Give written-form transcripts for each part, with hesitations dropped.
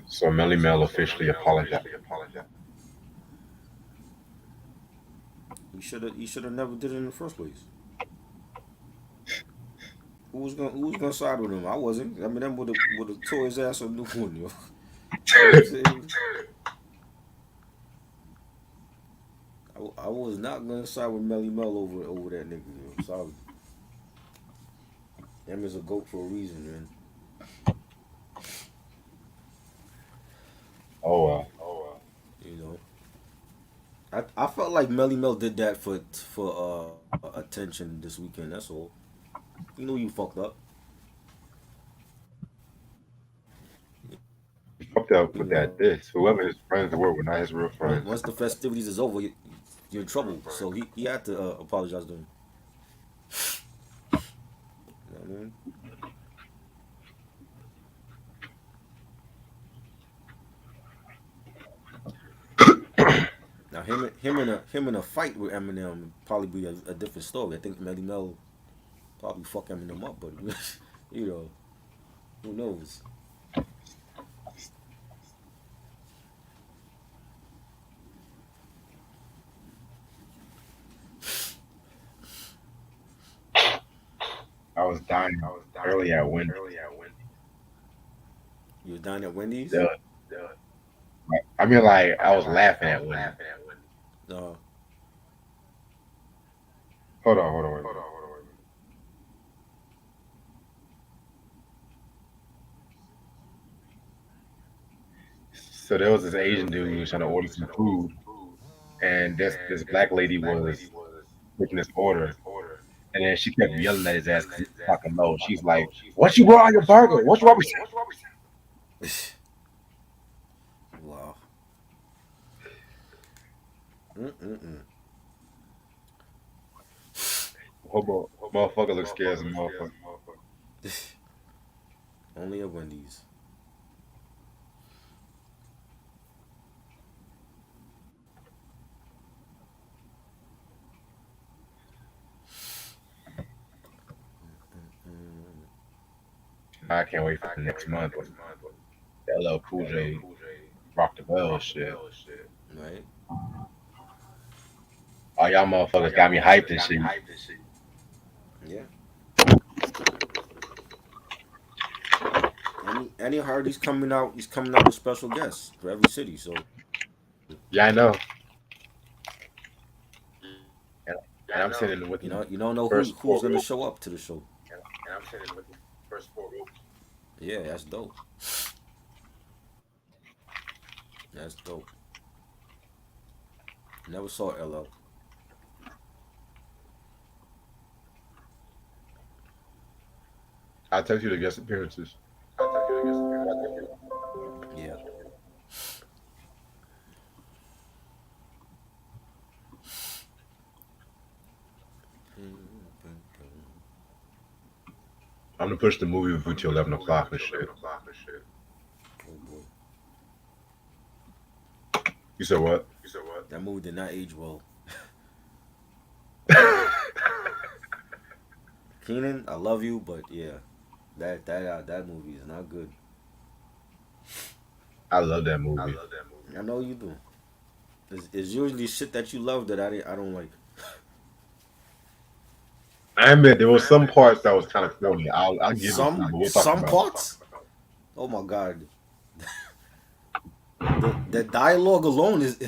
So Melly Mel officially apologized. He should have never did it in the first place. Who was gonna side with him? I wasn't. I mean, them would have tore his ass a new one, yo. You know what I'm saying? I was not gonna side with Melly Mel over that nigga, yo. Sorry. Him is a goat for a reason, man. Oh well. You know. I felt like Melly Mel did that for attention this weekend. That's all. You know you fucked up. He fucked up You with know. that this. Whoever his friends were not his real friends. Once the festivities is over, you're in trouble. So he had to apologize to him. You know what I mean? Now him in a fight with Eminem would probably be a different story. I think Melly Mel probably fuck Eminem up, but you know who knows? I was dying early at Wendy. You was down at Wendy's. Yeah. I mean, like I was laughing at Wendy. Uh, Hold on, wait. So there was this Asian dude who was trying to order some food, and this black lady was making this order, and then she kept yelling at his ass because he was talking low. She's like, "What you want on your burger? What's wrong with you?" wow. Mm-mm-mm. Hobo, motherfucker looks scared as a motherfucker. Only at Wendy's. Mm, I can't wait for the next month when LL Cool J rock the bell shit. right? All y'all motherfuckers got me hyped and shit. Yeah. Any heard he's coming out. He's coming out with special guests for every city. So Yeah, I know. And, and I'm sitting with the you don't know first who's four gonna rows. show up to the show. Yeah, that's dope. That's dope. Never saw LL. I'll text you the guest appearances. Yeah. I'm gonna push the movie review to 11 o'clock and shit. Oh boy, You said what? that movie did not age well. Keenan, I love you, but yeah, that movie is not good. I love that movie. I know you do. It's usually shit that you love that I don't like. I admit there was some parts that was kind of corny. I'll give it to you, Some but we'll talk some about it. parts. Oh my god, the dialogue alone it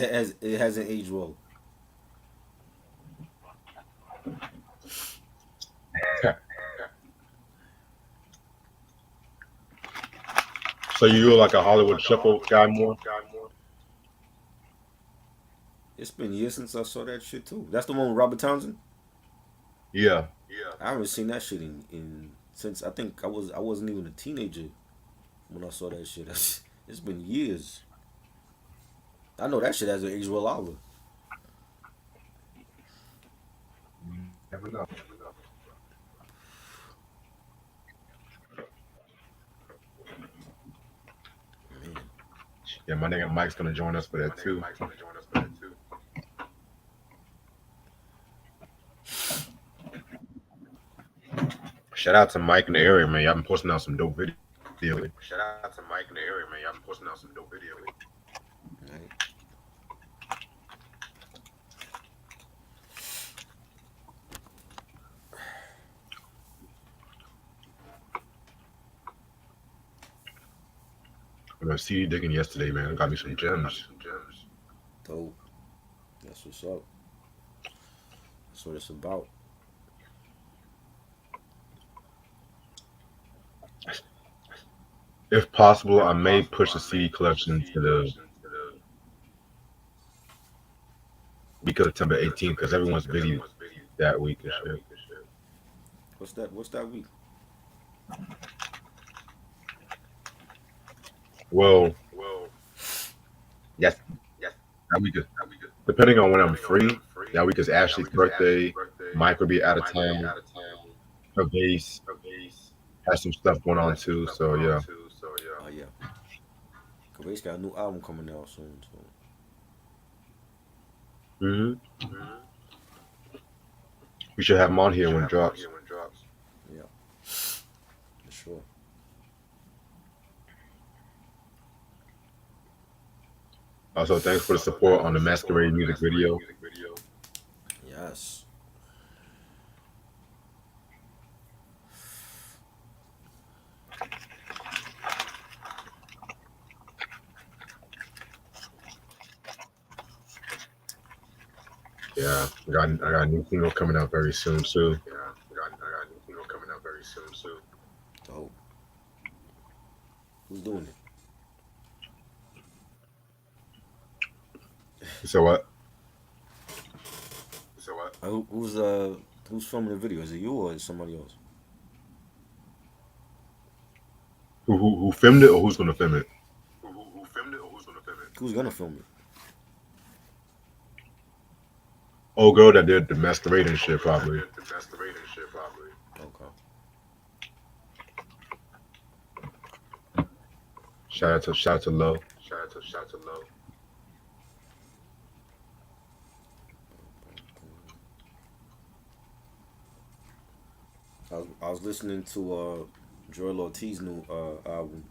hasn't aged well. So you're like a Hollywood Shuffle guy more? It's been years since I saw that shit too. That's the one with Robert Townsend. Yeah. I haven't seen that shit in since I think I wasn't even a teenager when I saw that shit. It's been years. I know that shit hasn't aged well either. Never know. Man, Yeah, my nigga Mike's gonna join us for that too. Shout out to Mike in the area, man. Y'all been posting out some dope videos. Shout out to Mike in the area, man. Y'all been posting out some dope videos. Right? I was CD digging yesterday, man. Got me some gems. Dope. That's what's up. That's what it's about. If possible, I may push the CD collection to the week of September 18th because everyone's busy that week and shit. What's that? What's that week? Well, yes, that week is depending on when I'm free. That week is Ashley's birthday. Mike will be out of town. Her base has some stuff going on too. So yeah. Oh yeah. Kare's got a new album coming out soon. So hmm We should have him on here when it drops. yeah, for sure. Also, thanks for the support on the Masquerade music video. Yes. Yeah, I got a new single coming out very soon too. Dope. Who's doing it? So what? Who's filming the video? Is it you or is it somebody else? Who filmed it or who's gonna film it? Who's gonna film it? Old girl that did the Masquerade and shit probably. Okay. Shout out to Low. I was listening to Joel Ortiz's new album.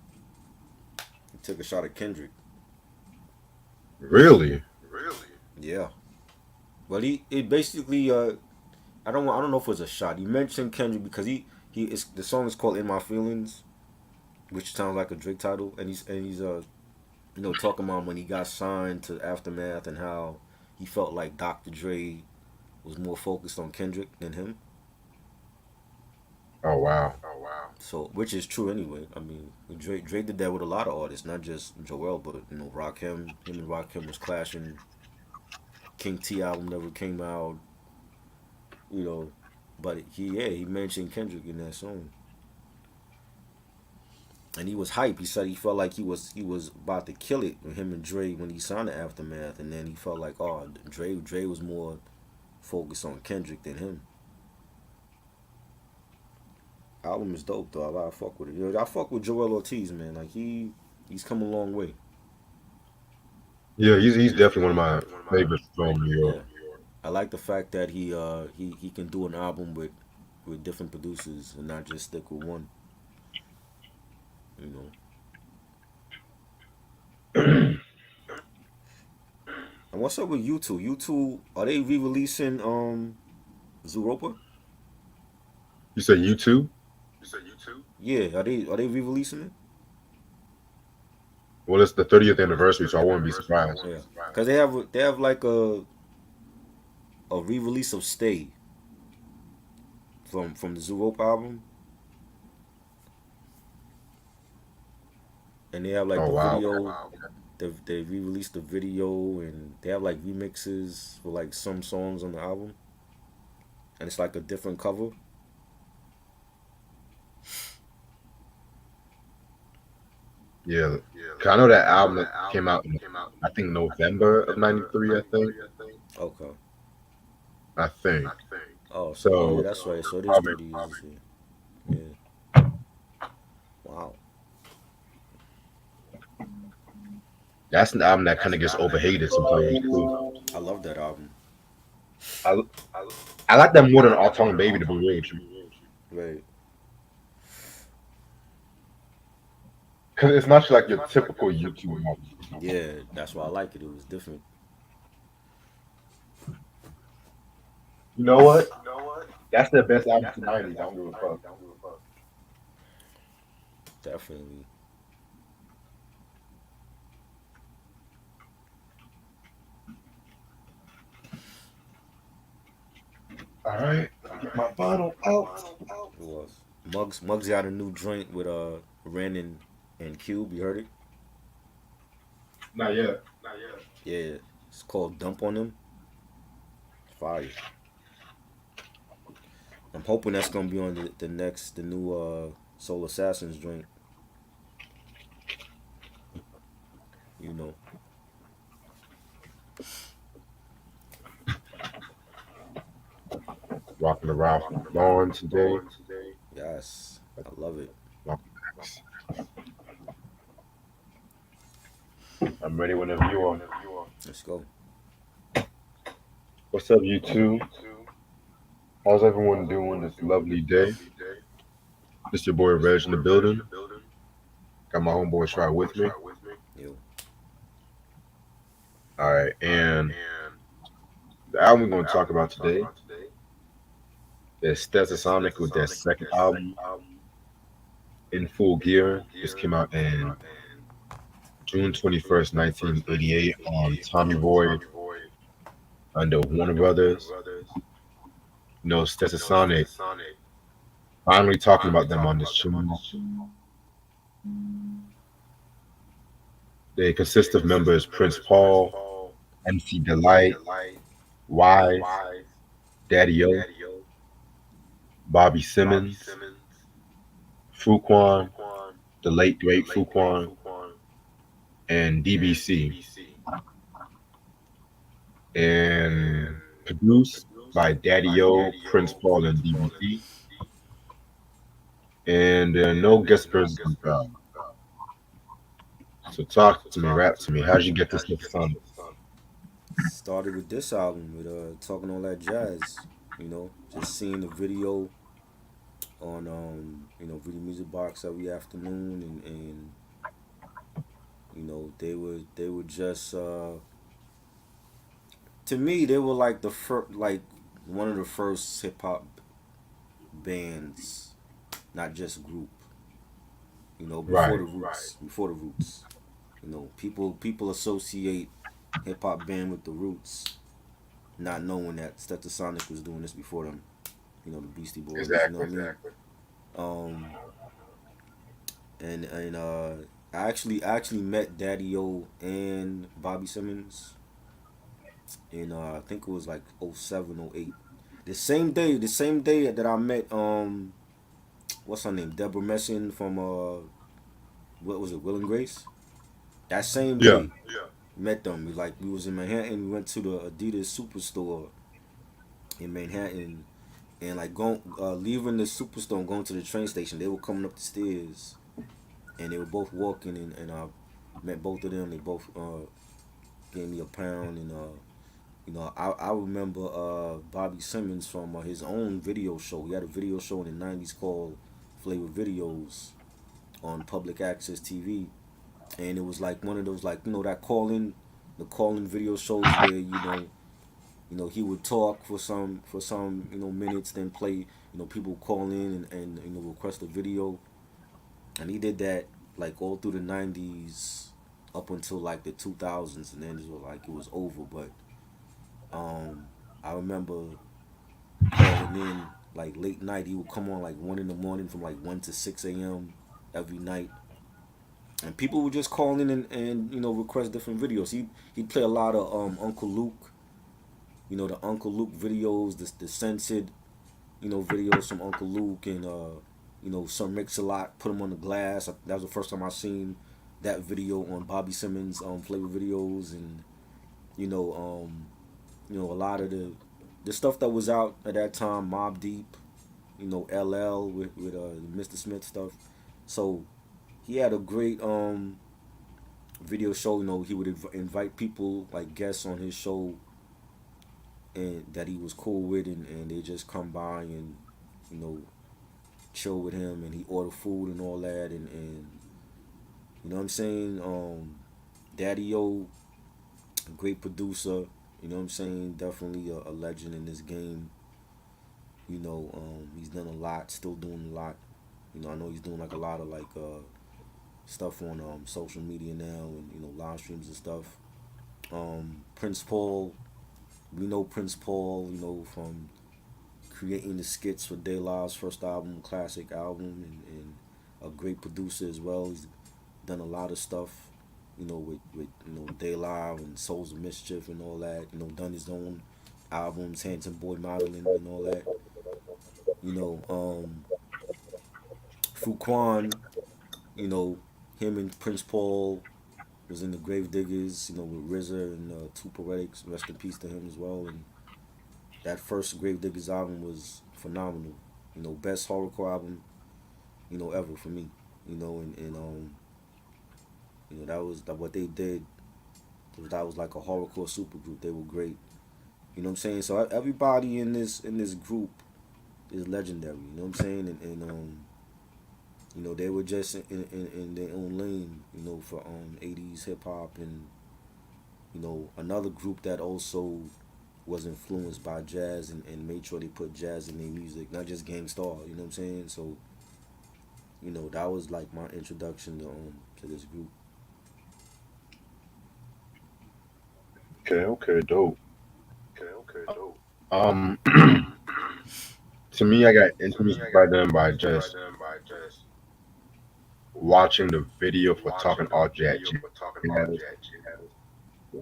He took a shot at Kendrick. Really? Yeah. But he it basically I don't know if it was a shot. He mentioned Kendrick because he is the song is called In My Feelings, which sounds like a Drake title, and he's talking about when he got signed to Aftermath and how he felt like Dr. Dre was more focused on Kendrick than him. Oh wow. So, which is true anyway. I mean, Dre did that with a lot of artists, not just Joel, but Rakim. Him and Rakim was clashing. King T album never came out, you know, but he mentioned Kendrick in that song, and he was hype. He said he felt like he was about to kill it with him and Dre when he signed the Aftermath, and then he felt like Dre was more focused on Kendrick than him. Album is dope though. I fuck with it. I fuck with Joel Ortiz, man. Like he's come a long way. Yeah, he's definitely one of my favorites from New York. Yeah, I like the fact that he can do an album with different producers and not just stick with one. You know. And what's up with you two? You two are they re-releasing Zooropa? You said YouTube? Yeah, are they re-releasing it? Well, it's the 30th anniversary, so I wouldn't be surprised. Yeah, cause they have like a re-release of Stay from the Zooropa album, and they have like Oh the wow. video. They re-released the video and they have like remixes for like some songs on the album, and it's like a different cover. Yeah. 'Cause I know that album that came out in I think November of '93. I think. Okay. I think. Oh yeah, So that's right. So it is probably 30 years this year. Yeah. Wow. that's an album that kind of gets overhated sometimes too. I love that album. I I like that more than All Tongue Baby to be real with you. Right. because it's not like your typical YouTube album. Yeah, that's why I like it. It was different. You know what? That's their best album to '90s. I don't give a fuck. Definitely. All right, get my bottle out. It was. Muggs got a new joint with Ren and Cube. You heard it? Not yet. Yeah. It's called Dump on Them. Fire. I'm hoping that's gonna be on the new Soul Assassins joint. You know. Rocking the Ralph Lauren today. Yes. I love it. Malcolm X. I'm ready whenever you are. Let's go. What's up, you two? How's everyone doing this lovely day? This your boy Reg in the building. Got my homeboy Try with me. Yo. All right, and the album we're going to talk about today is Stetasonic with their second album, In Full Gear. This came out in June 21st, 1988 on Tommy Boy under Warner Brothers. You know, Stetasonic, finally talking about them on this tune. They consist of members Prince Paul, MC Delight, Wise, Daddy O, Bobby Simmons, Fuquan, the late great Fuquan, and DBC, and produced by Daddy O, Prince Paul, and DBC. And there are no guest appearances on the album. So talk to me, rap to me. How'd you get this stuff sounded? Started with this album with talking all that jazz. Just seeing the video on Video Music Box every afternoon, and they were just to me they were like the first, like one of the first hip hop bands, not just group. Before Right. the roots, before the roots. People associate hip hop band with the roots, not knowing that Stetasonic was doing this before them. The Beastie Boys. You know Exactly. what I mean? Um, and I actually met Daddy O and Bobby Simmons in I think it was like '07, '08. The same day that I met what's her name, Deborah Messing from what was it, Will and Grace. That same Yeah. day met them. We was in Manhattan. We went to the Adidas Superstore in Manhattan, and like going leaving the superstore and going to the train station. They were coming up the stairs, and they were both walking, and I met both of them. They both gave me a pound, and I remember Bobby Simmons from his own video show. He had a video show in the '90s called Flavor Videos on public access TV, and it was like one of those, like, that the calling video shows where he would talk for some minutes, then play, people call in and request a video, and he did that like all through the '90s up until like the 2000s, and then it was over. But I remember calling in like late night. He would come on like 1 in the morning from like 1 to 6 a.m. every night, and people would just call in and request different videos. He'd play a lot of Uncle Luke, the Uncle Luke videos, the censored videos from Uncle Luke, and Sir Mix-a-Lot put him on the glass. That was the first time I seen that video on Bobby Simmons flavor videos, and a lot of the stuff that was out at that time, Mob Deep, LL with Mr. Smith stuff. So he had a great video show. He would invite people like guests on his show, and that he was cool with, and they just come by and you know chill with him, and he order food and all that, and You know what I'm saying? Daddy O, a great producer. You know what I'm saying? Definitely a legend in this game. He's done a lot, still doing a lot. I know he's doing like a lot of like stuff on social media now and live streams and stuff. Prince Paul, we know Prince Paul, from creating the skits for De La's first album, classic album, and a great producer as well. He's done a lot of stuff, with De La and Souls of Mischief and all that. Done his own albums, Hampton Boy Modeling and all that. You know, um, Fuquan, you know, him and Prince Paul was in the Grave Diggers, with RZA and Two Poetics. Rest in peace to him as well. And that first Grave Diggers album was phenomenal. Best horrorcore album, ever for me. That was what they did. That was like a horrorcore supergroup. They were great. You know what I'm saying? So everybody in this group is legendary. You know what I'm saying? And they were just in their own lane. For 80s hip hop and another group that also was influenced by jazz and made sure they put jazz in their music, not just Gangstar. You know what I'm saying? So that was like my introduction to this group. Okay, okay, dope. Um, to me, I got introduced by them by just watching the video for Talking All Jack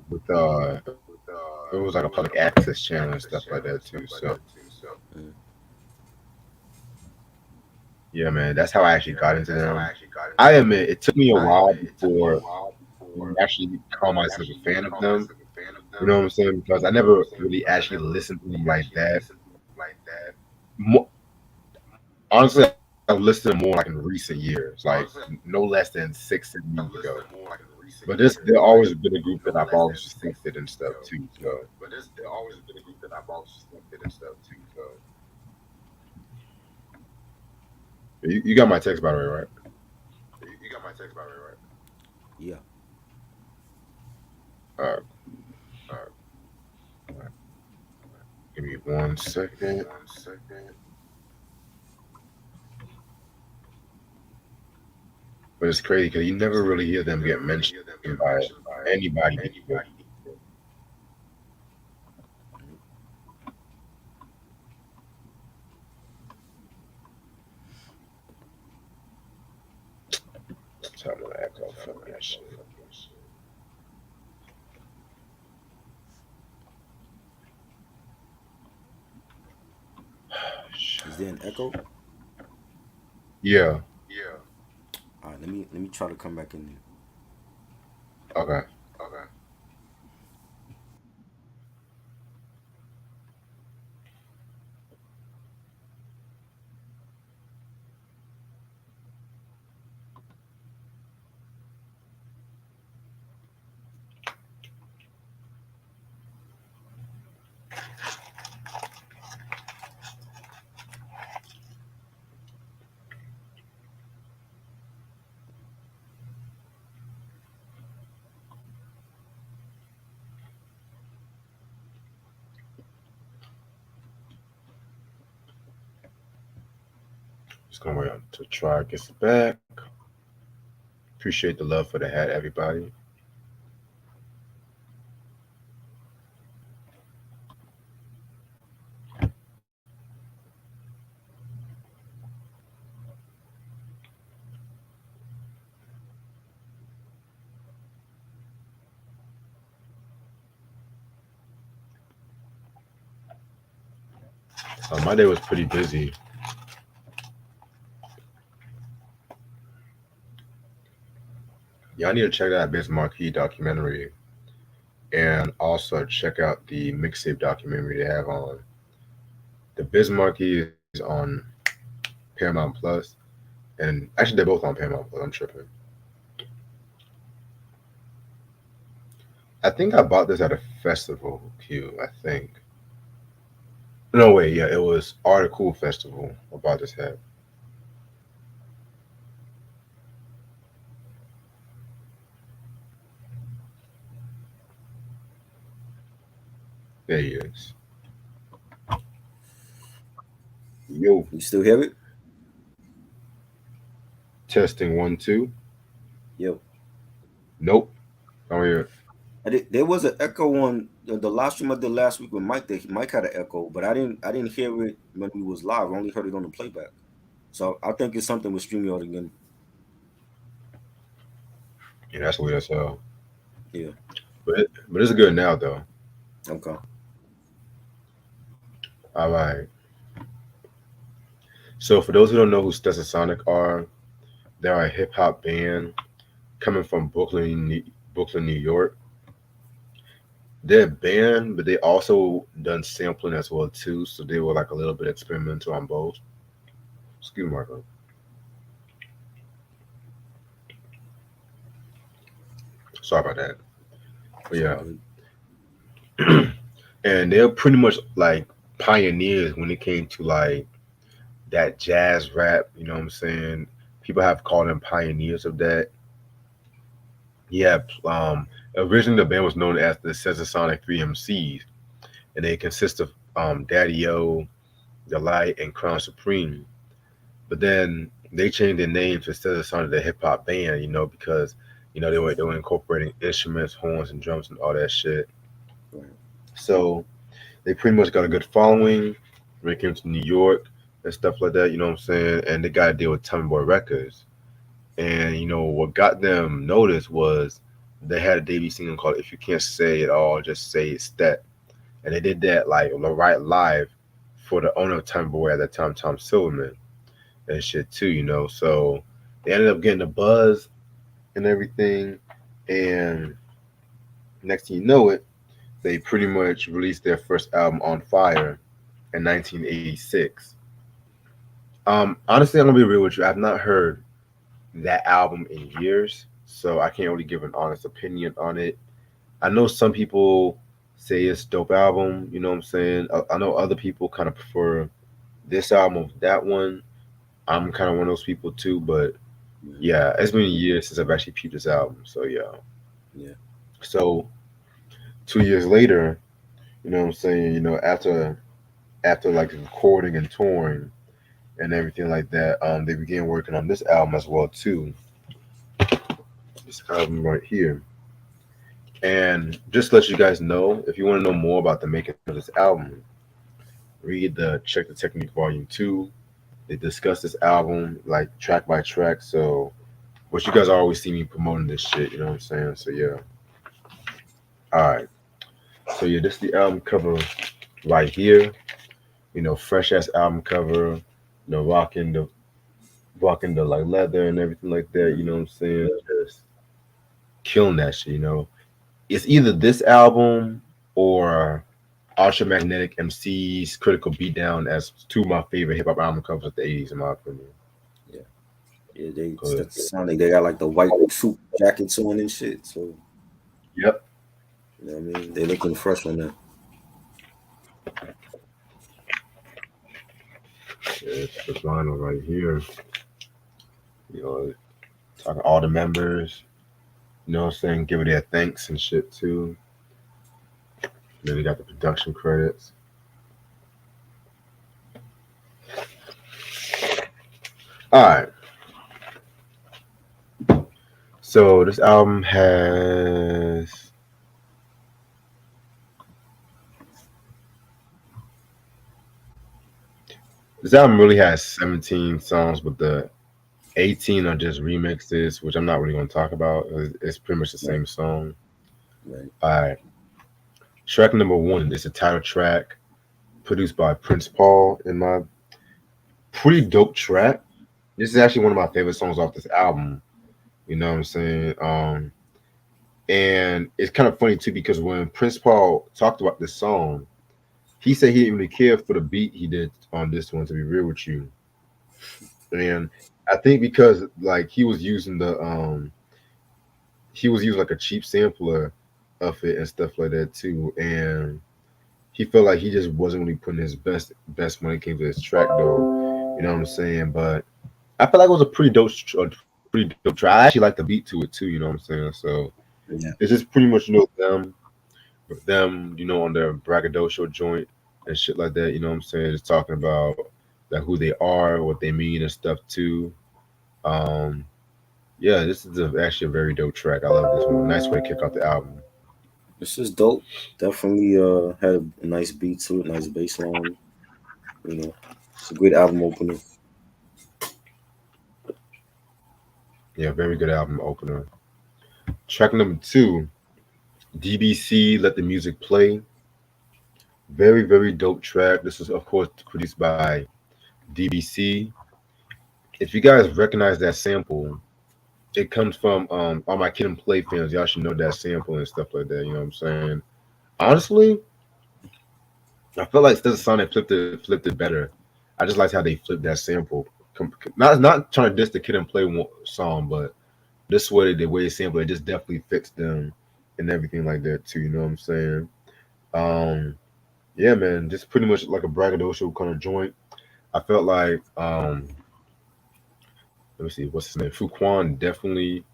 with it was like a public access channel and stuff like that too. So Mm. yeah, man, that's how I actually got into them. I admit it took me a while before I actually call myself a fan of them. You know what I'm saying? Because I never really actually listened to them like that. Mo Honestly, I've listened to them more like in recent years, like no less than 6, 7 years ago. But they've always been a group that I've always respected and stuff too. So you got my text by the way, right? Yeah. All right, give me 1 second. But it's crazy because you never really hear them get mentioned by anybody before. So I'm gonna echo from that shit. Is there an echo? Yeah. All right. Let me try to come back in there. Okay. Just gonna wait until Try gets back. Appreciate the love for the hat, everybody. My day was pretty busy. Y'all need to check out Biz Marquee documentary and also check out the mixtape documentary they have on. The Biz Marquee is on Paramount Plus, and actually they're both on Paramount Plus. I'm tripping. I think I bought this at a festival. Q, I think. No wait, yeah, it was Article Festival. I bought this hat. There he is. Yo, You still hear it? testing 1 2. Yo. Nope. Oh yeah. There was an echo on the last stream I did last week with Mike. That Mike had an echo, but I didn't hear it when we was live. I only heard it on the playback. So I think it's something with StreamYard again. Yeah, that's weird as hell. Yeah. But it's good now though. Okay. All right. So for those who don't know who Stetasonic are, they're a hip hop band coming from Brooklyn, New York. They're a band, but they also done sampling as well too. So they were like a little bit experimental on both. Excuse me, Marco. Sorry about that. But It's all yeah, good. and they're pretty much like pioneers when it came to like that jazz rap. You know what I'm saying? People have called them pioneers of that. Yeah. Originally the band was known as the Stetasonic Three MCs, and they consist of Daddy O, The Light, and Crown Supreme. But then they changed their name to Stetasonic the Hip Hop Band. Because they were incorporating instruments, horns, and drums and all that shit. Right. So they pretty much got a good following when it came to New York and stuff like that. You know what I'm saying? And they got to deal with Tommy Boy Records. And what got them noticed was they had a debut single called "If You Can't Say It All, Just Say It's That," and they did that like right live for the owner of Tommy Boy at that time, Tom Silverman, and shit too. So they ended up getting a buzz and everything, and next thing you know it, they pretty much released their first album, On Fire, in 1986. Honestly, I'm gonna be real with you. I've not heard that album in years, so I can't really give an honest opinion on it. I know some people say it's a dope album. You know what I'm saying? I know other people kind of prefer this album over that one. I'm kind of one of those people too, but Yeah. yeah, it's been years since I've actually peeped this album. So yeah. Yeah. So 2 years later, you know what I'm saying? After like recording and touring and everything like that, they began working on this album as well too. This album right here. And just to let you guys know, if you want to know more about the making of this album, read the Check the Technique Volume 2. They discuss this album like track by track. So, but you guys always see me promoting this shit, you know what I'm saying? So, yeah. All right. So, yeah, this is the album cover right here. Fresh ass album cover, rocking the like leather and everything like that, you know what I'm saying? Just killing that shit. It's either this album or Ultra Magnetic MC's Critical Beatdown as two of my favorite hip hop album covers of the '80s, in my opinion. Yeah. Yeah. They Cause, That's sounding. They got like the white suit jackets on and shit. So yep, you know what I mean. They looking fresh on that. it's the vinyl right here. You know, talking all the members. You know what I'm saying? Give it their thanks and shit too. Then we got the production credits. All right. So this album really has 17 songs, but the 18 are just remixes, which I'm not really going to talk about. It's pretty much the Right. same song. Right. All right. Track number one is a title track produced by Prince Paul, and my pretty dope track. This is actually one of my favorite songs off this album. You know what I'm saying? And it's kind of funny too because when Prince Paul talked about this song, he said he didn't really care for the beat he did on this one. To be real with you, and I think because like he was using like a cheap sampler of it and stuff like that too, and he felt like he just wasn't really putting his best when it came to his track though. You know what I'm saying? But I feel like it was a pretty dope track. I actually like the beat to it too. You know what I'm saying? So Yeah. it's just pretty much them. with them, on their braggadocio joint and shit like that. You know what I'm saying? Just talking about like who they are, what they mean and stuff too. Um, yeah, this is actually a very dope track. I love this one. Nice way to kick off the album. This is dope. Definitely had a nice beat to it, nice bass line. You know, it's a great album opener. Yeah, very good album opener. Track number two, DBC, Let the Music Play. Very, very dope track. This is, of course, produced by DBC. If you guys recognize that sample, it comes from all my Kid and Play fans. Y'all should know that sample and stuff like that. You know what I'm saying? Honestly, I feel like Stetasonic flipped it better. I just liked how they flipped that sample. Not trying to diss the Kid and Play song, but this way the way it sampled it just definitely fits them and everything like that too. You know what I'm saying? Um, yeah, man, just pretty much like a braggadocio kind of joint. I felt like let me see, what's his name? Fuquan definitely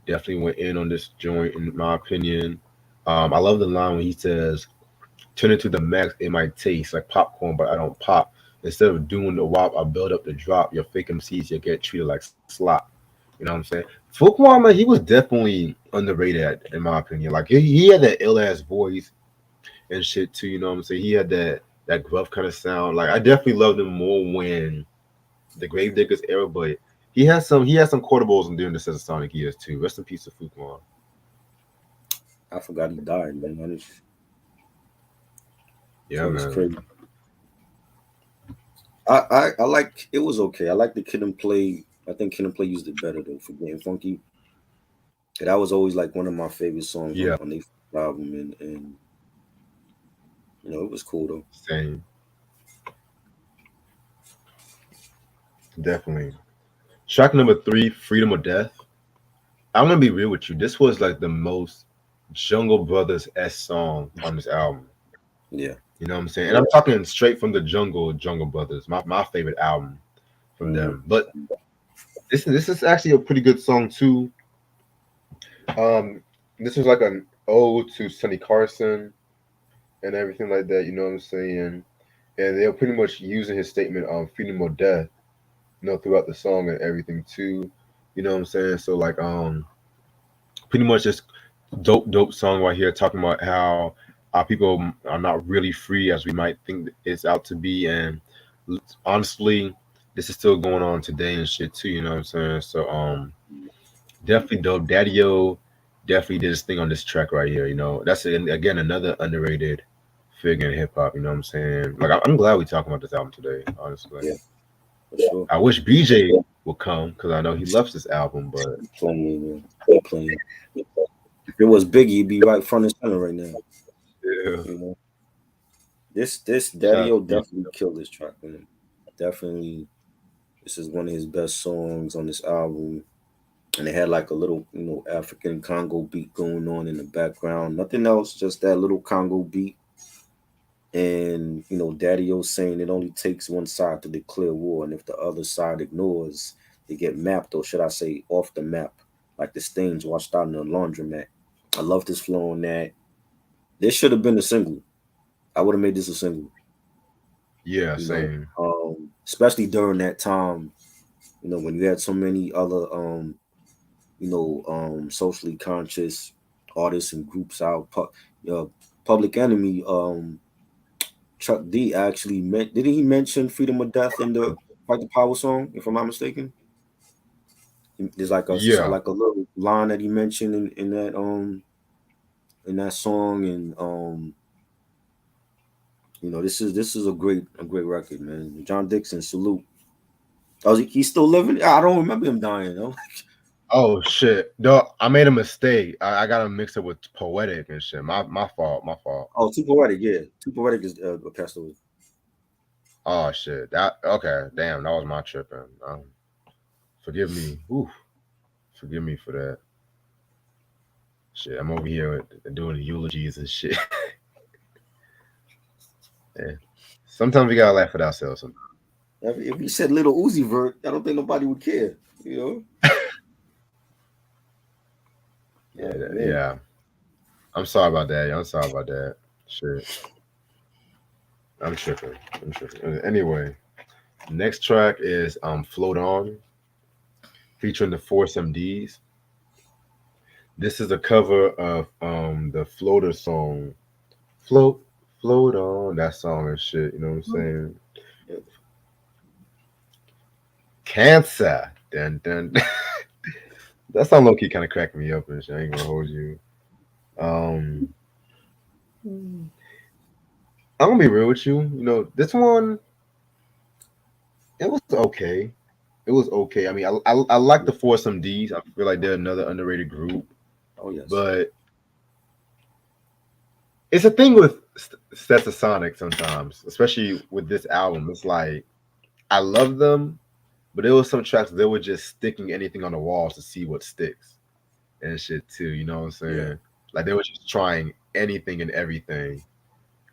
went in on this joint in my opinion. I love the line when he says, "Turn it to the max, it might taste like popcorn, but I don't pop. Instead of doing the wop, I build up the drop. Your fake MCs, you get treated like slop." You know what I'm saying? Fuquan, man, he was definitely underrated in my opinion. Like he had that ill ass voice and shit too. You know what I'm saying? He had that gruff kind of sound. Like I definitely loved him more when the Gravediggers era, but he had some quotables during the Sonic years too. Rest in peace to Fuquan. I forgot he died, man. Yeah, That was man. crazy. I like it was okay. I like the Kid and Play. I think Kid and Play used it better though for getting funky. And that was always like one of my favorite songs Yeah, on their album, and it was cool though. same, definitely. Track number three, Freedom or Death. I'm gonna be real with you. This was like the most Jungle Brothers s song on this album. Yeah. You know what I'm saying? And I'm talking straight from the Jungle Brothers, my favorite album from Hmm. them. But this is actually a pretty good song too. Um, this was like an ode to Sonny Carson and everything like that. You know what I'm saying? And they're pretty much using his statement on freedom or death, throughout the song and everything too. You know what I'm saying? So like pretty much just dope song right here talking about how our people are not really free as we might think it's out to be, and honestly, this is still going on today and shit too. You know what I'm saying? So definitely dope. Daddy-O definitely did his thing on this track right here. That's again another underrated figure in hip hop. You know what I'm saying? Like I'm glad we talking about this album today. Honestly, Yeah, for sure. I wish BJ would come because I know he loves this album, but He playing, man. He playing. If it was Biggie, he'd be right front and center right now. yeah, You know, this shout Daddy out O to BJ. definitely killed this track, man. Definitely, this is one of his best songs on this album. And it had like a little, African Congo beat going on in the background. Nothing else, just that little Congo beat. And Daddy O saying it only takes one side to declare war, and if the other side ignores, they get mapped, or should I say, off the map, like the stains washed out in a laundromat. I love this flow on that. This should have been a single. I would have made this a single. Yeah, You know, same. especially during that time. When you had so many other socially conscious artists and groups out. Public Enemy, Chuck D actually didn't he mention Freedom or Death in the Fight the Power song, if I'm not mistaken? There's like a Yeah, like a little line that he mentioned in that song, and this is a great record, man. John Dixon, salute. Oh, he's still living? I don't remember him dying, though. oh shit. No, I made a mistake. I got to mix it with poetic and shit. My fault. My fault. Oh, Too Poetic, yeah. Too Poetic is passed away. Oh shit. That okay. Damn, that was my tripping. Forgive me. Ooh, forgive me for that. Shit, I'm over here doing the eulogies and shit. Yeah. Sometimes we gotta laugh at ourselves. Sometimes. If he said Little Uzi Vert, I don't think nobody would care. You know? Yeah, Man. yeah. I'm sorry about that. I'm sorry about that. Shit, I'm tripping. I'm tripping. Anyway, next track is "Float On" featuring the Force MDs. This is a cover of the Floater song, "Float, Float On." That song and shit. You know what I'm saying? Yeah. Cancer. Dun dun. That song low key kind of cracked me up and shit. I ain't gonna hold you. Um, I'm gonna be real with you. You know, this one it was okay. It was okay. I mean, I like the Force MDs. I feel like they're another underrated group, Oh yes. but it's a thing with Stetasonic sometimes, especially with this album. It's like I love them, but there was some tracks they were just sticking anything on the walls to see what sticks and shit too. You know what I'm Yeah. saying? Like they were just trying anything and everything.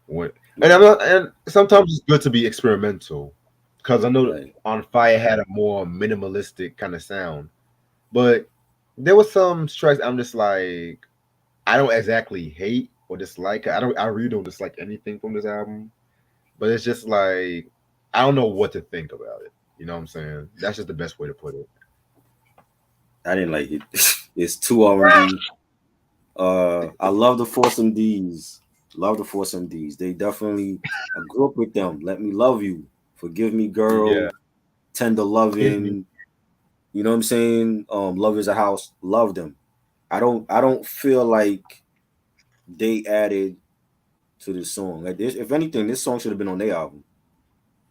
When, and Yeah. I'm not, and sometimes it's good to be experimental, because I know Right. On Fire had a more minimalistic kind of sound, but there was some strikes I'm just like I don't exactly hate or dislike. I really don't dislike anything from this album, but it's just like I don't know what to think about it. You know what I'm saying? That's just the best way to put it. I didn't like it. It's too R&B. I love the Force MDs. Love the Force MDs. They definitely. I grew up with them. Let me love you. Forgive me, Yeah, girl. Tender give me. loving. You know what I'm saying? Love is a house. Love them. I don't feel like they added to this song. Like this, if anything, this song should have been on their album.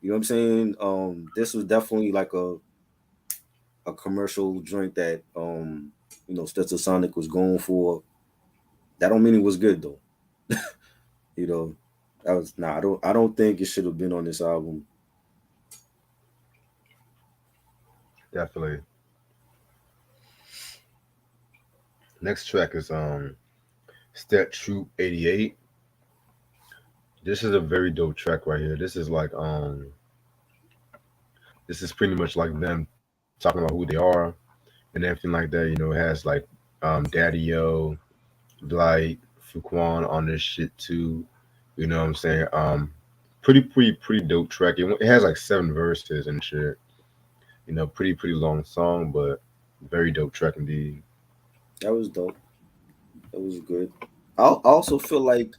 You know what I'm saying? This was definitely like a commercial joint that Stetasonic was going for. That don't mean it was good though. You know, that was nah. I don't think it should have been on this album. Definitely. Next track is Step Troop 88. This is a very dope track right here. This is pretty much like them talking about who they are and everything like that. You know, it has like Daddy Yo, Blight, Fuquan on this shit too. You know what I'm saying? Pretty dope track. It has like 7 verses and shit. You know, pretty long song, but very dope track indeed. That was dope. That was good. I also feel like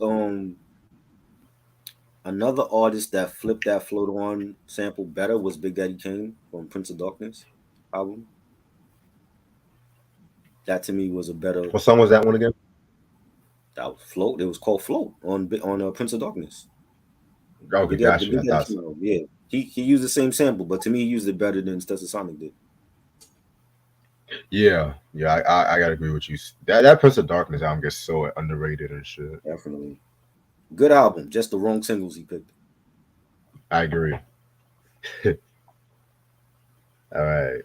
another artist that flipped that float on sample better was Big Daddy Kane from Prince of Darkness album. That to me was a better What song was that one again? that was float. It was called Float on Prince of Darkness. Okay, got The you. I Big Daddy thought so. Kane album. Yeah, he used the same sample, but to me he used it better than Sonic did. Yeah. I gotta agree with you. That Prince of Darkness album gets so underrated and shit. Definitely good album. Just the wrong singles he picked. I agree. All right.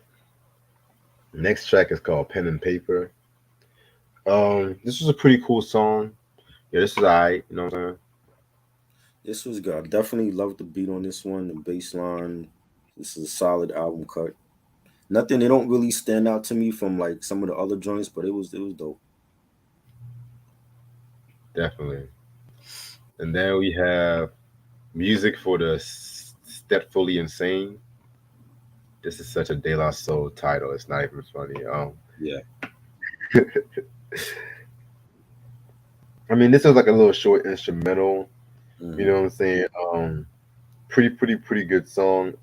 Next track is called Pen and Paper. This was a pretty cool song. Yeah, this is alright. You know what I'm saying? This was good. I definitely loved the beat on this one. The bass line. This is a solid album cut. Nothing. They don't really stand out to me from like some of the other joints, but it was dope. Definitely. And then we have music for the Stepfully Insane. This is such a De La Soul title. It's not even funny. Yeah. I mean, this is like a little short instrumental. You Hmm. know what I'm saying? Pretty good song.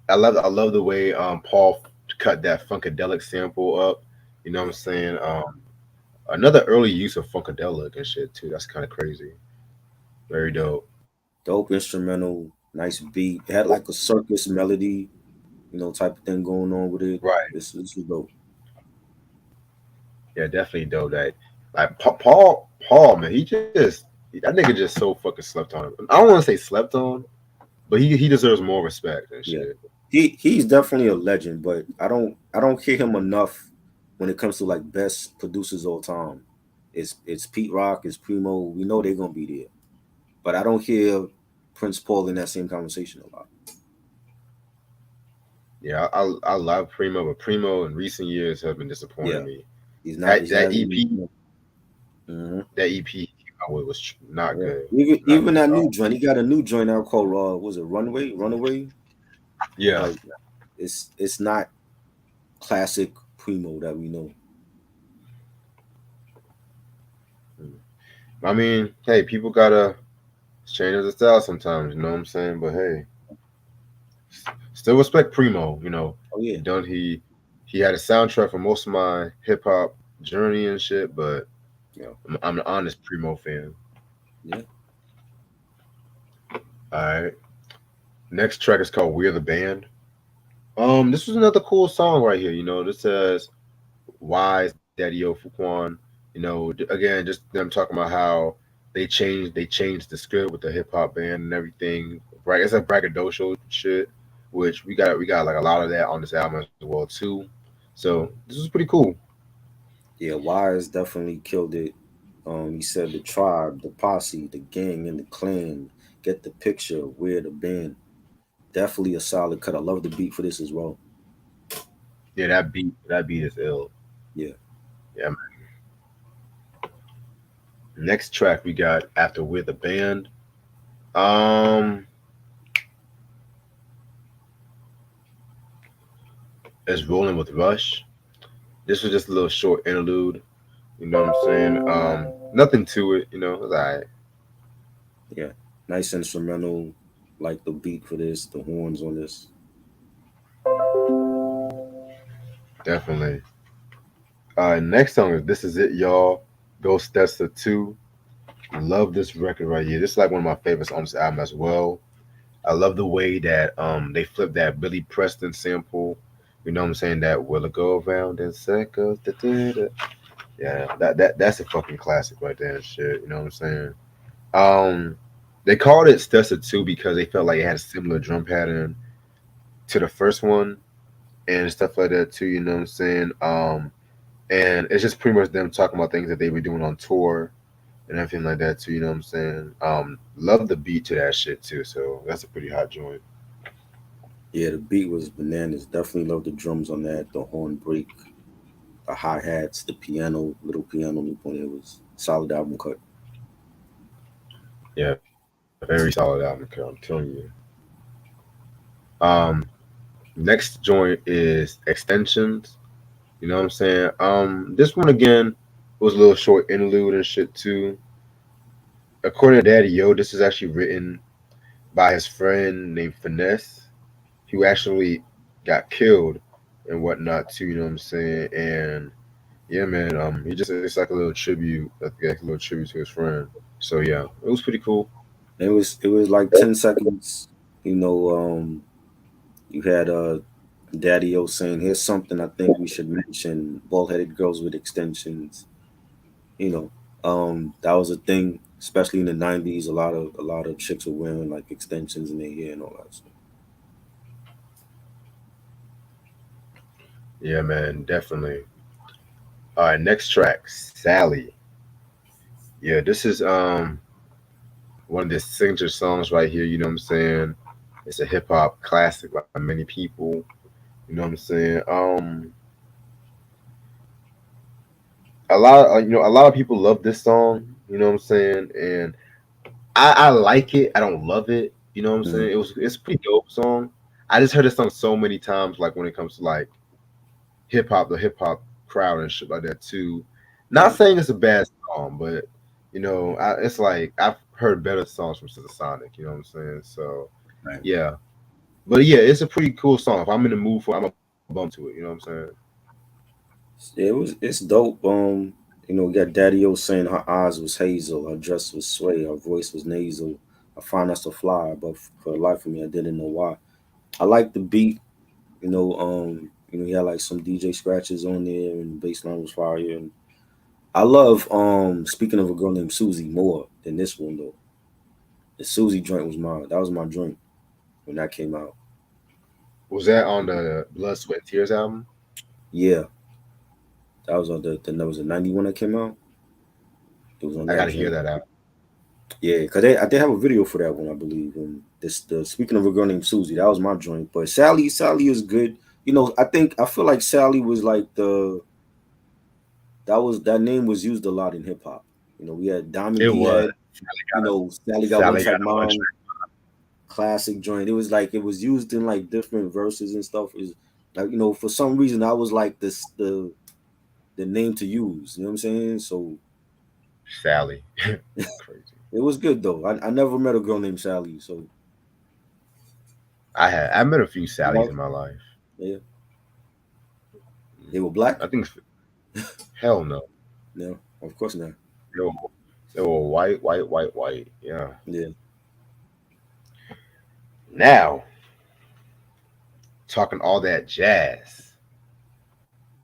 I love the way Paul cut that funkadelic sample up. You know what I'm Yeah. saying? Another early use of funkadelic and shit too. That's kind of crazy. Very Yeah. dope. Dope instrumental. Nice beat. It had like a circus melody, type of thing going on with it. Right. This was dope. Yeah, definitely dope. That like Paul man, that nigga just so fucking slept on. I don't want to say slept on, but he deserves more respect and Yeah. shit. He's definitely a legend, but I don't hear him enough when it comes to like best producers all time. It's Pete Rock, it's Primo. We know they're gonna be there, but I don't hear Prince Paul in that same conversation a lot. Yeah, I love Primo, but Primo in recent years has been Yeah, disappointing me. he's not. That He's not. EP Hmm. That EP he came out with was not Yeah. good, not Even good that at new all. joint, he got a new joint out called was it Runaway? Yeah, Like it's not classic Primo that we know. I mean, hey, people gotta change their style sometimes. You know what I'm saying? But hey, still respect Primo. You know, Oh yeah, he done he had a soundtrack for most of my hip hop journey and shit. But yeah, I'm an honest Primo fan. yeah, All right, next track is called "We're the Band." This was another cool song right here. You know, this says Wise, Daddy O Fuquan. You know, again, just them talking about how they changed the script with the hip hop band and everything. Right, it's a braggadocio shit, which we got like a lot of that on this album as well too. So this was pretty cool. yeah. Wise definitely killed it. He said the tribe, the posse, the gang, and the clan. Get the picture. We're the band. Definitely a solid cut. I love the beat for this as well. Yeah, that beat is ill. Yeah, Yeah. Man. Next track we got after with the band. Um, is Rolling with Rush. This was just a little short interlude. You know what I'm saying? Nothing to it. You know, it was alright. yeah. Nice instrumental. Like the beat for this, the horns on this. Definitely. Next song is "This Is It, Y'all." Ghost Tester 2. Love this record right here. This is like one of my favorites on this album as well. I love the way that they flipped that Billy Preston sample. You know what I'm saying? That "Will It Go Around in Circles?" Da, da, da. Yeah, that's a fucking classic right there and shit. You know what I'm saying? Um, they called it Stessa 2 because they felt like it had a similar drum pattern to the first one and stuff like that too. You know what I'm saying? And it's just pretty much them talking about things that they were doing on tour and everything like that too. You know what I'm saying? Love the beat to that shit too. So that's a pretty hot joint. Yeah, the beat was bananas. Definitely love the drums on that, the horn break, the hi hats, the piano, little piano loop on it. It was solid album cut. Yeah, very solid album. I'm telling you. Um, next joint is Extensions. You know what I'm saying? This one again was a little short interlude and shit too. According to Daddy Yo, this is actually written by his friend named Finesse, who actually got killed and whatnot too. You know what I'm saying? And yeah, man, he just it's like a little tribute, like a little tribute to his friend. So yeah, it was pretty cool. It was like 10 seconds. You know, you had Daddy O saying, "Here's something I think we should mention: bald headed girls with extensions." You know, that was a thing, especially in the '90s. A lot of chicks were wearing like extensions in their hair and all that stuff. Yeah, man, definitely. All right, next track, Sally. Yeah, this is one of the signature songs right here. You know what I'm saying? It's a hip hop classic by many people. You know what I'm saying? A lot of people love this song. You know what I'm saying? And I like it. I don't love it. You know what I'm Mhm. saying? It's a pretty dope song. I just heard this song so many times, like when it comes to like hip hop, the hip hop crowd and shit like that too. Not Right, saying it's a bad song, but it's like I've heard better songs from Stetasonic. You know what I'm saying? So right. yeah, but yeah, it's a pretty cool song. If I'm in the mood for it, I'm gonna bump to it. You know what I'm saying? Yeah, it's dope. We got Daddy O saying her eyes was hazel, her dress was sway, her voice was nasal. I find us to fly, but for the life of me, I didn't know why. I like the beat. He had like some DJ scratches on there, and the bass line was fire. And I love. Speaking of a girl named Susie more than this one though. The Susie joint was that was my joint when that came out. Was that on the Blood, Sweat, and Tears album? Yeah, that was on the was a '91 that came out. It was on I that gotta hear joint. that out. Yeah, because they have a video for that one, I believe. And this the speaking of a girl named Susie, that was my joint. But Sally is good. I feel like Sally was like that name was used a lot in hip hop. We had Diamond It D was. had, Sally got one Sally got track a one mom, track. classic joint. It was like it was used in like different verses and stuff. Is like for some reason I was like this the name to use. You know what I'm saying? So Sally. Crazy. it was good though. I never met a girl named Sally. So I met a few Sallys well, in my life. yeah, they were black. I think hell no. No, of course not. They were, they were white, white, white, white. Yeah. Yeah. Now talking all that jazz.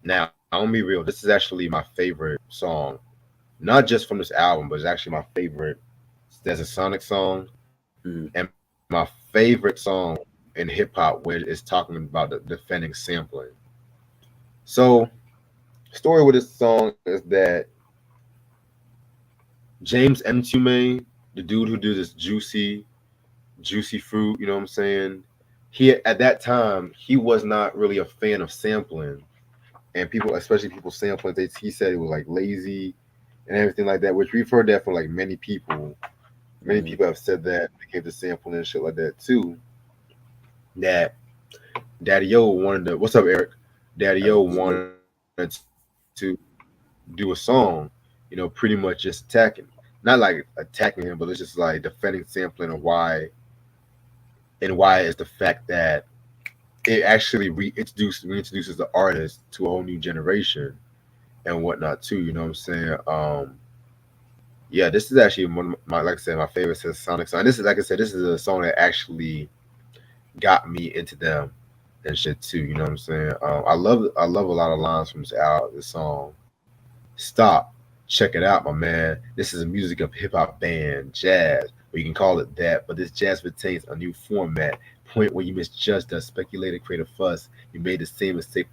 Now I'm gonna be real. This is actually my favorite song, not just from this album, but it's actually my favorite. There's a Sonic song, Mm-hmm. and my favorite song in hip hop where it's talking about the defending sampling. So, story with this song is that James Mtume, the dude who did this juicy fruit, you know what I'm saying? He at that time he was not really a fan of sampling, and people, especially people sampling, he said it was like lazy and everything like that, which we've heard that from like many people. Many Mm-hmm. people have said that they came to sampling and shit like that too. That Daddy Yo wanted to, what's up, Eric? Daddy Yo Everything's good. wanted to do a song, pretty much just attacking, not like attacking him, but it's just like defending sampling and why is the fact that it actually reintroduces the artist to a whole new generation and whatnot too. You know what I'm saying? Yeah, this is actually one of my, like I said, my favorite Sonic song. And this is, like I said, this is a song that actually got me into them and shit too. You know what I'm saying? I love a lot of lines from this song. Stop, check it out, my man. This is a music of hip hop band jazz, or you can call it that. But this jazz retains a new format. Point where you misjudged us, speculated, created fuss. You made the same mistake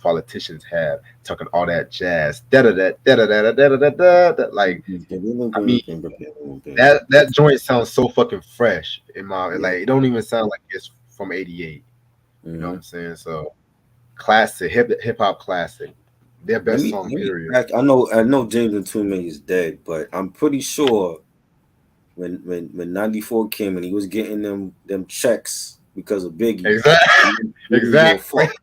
politicians have, talking all that jazz. Da da da da da da da da da da. Like, I mean, that joint sounds so fucking fresh in my, Yeah. like, it don't even sound like it's from '88. You know what Mm-hmm. I'm saying? So classic hip hop classic, their Let best me song let me period. ask. I know James and Tume is dead, but I'm pretty sure when '94 came and he was getting them checks because of Biggie, Exactly. Biggie didn't give a Exactly. fuck.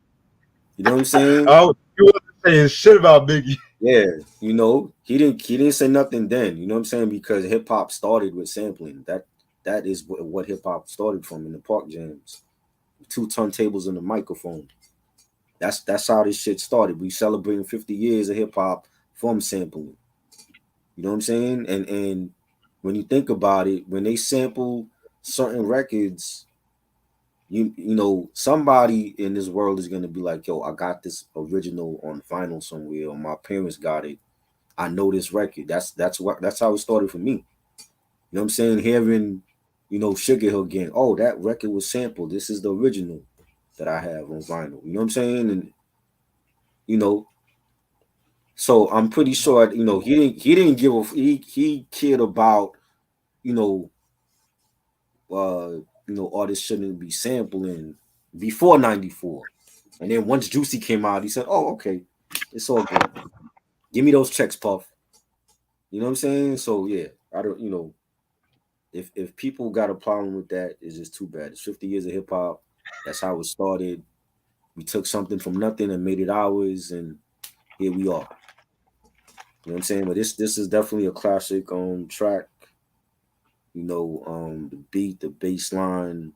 You know what I'm saying? Oh, you wasn't saying shit about Biggie. Yeah, he didn't say nothing then. You know what I'm saying? Because hip hop started with sampling. That is what hip hop started from in the park jams. Two turntables and a microphone. That's how this shit started. We celebrating 50 years of hip hop from sampling. You know what I'm saying? And when you think about it, when they sample certain records, somebody in this world is gonna be like, yo, I got this original on vinyl somewhere, or my parents got it. I know this record. That's how it started for me. You know what I'm saying? Hearing, Sugar Hill Gang. Oh, that record was sampled. This is the original that I have on vinyl. You know what I'm saying? And you know, so I'm pretty sure he didn't give a he cared about you know uh artists shouldn't be sampling before '94, and then once Juicy came out, he said, "Oh, okay, it's all good. Give me those checks, Puff." You know what I'm saying? So yeah, I don't. If people got a problem with that, it's just too bad. It's 50 years of hip hop. That's how it started. We took something from nothing and made it ours, and here we are. You know what I'm saying? But this is definitely a classic track. The beat, the bass line,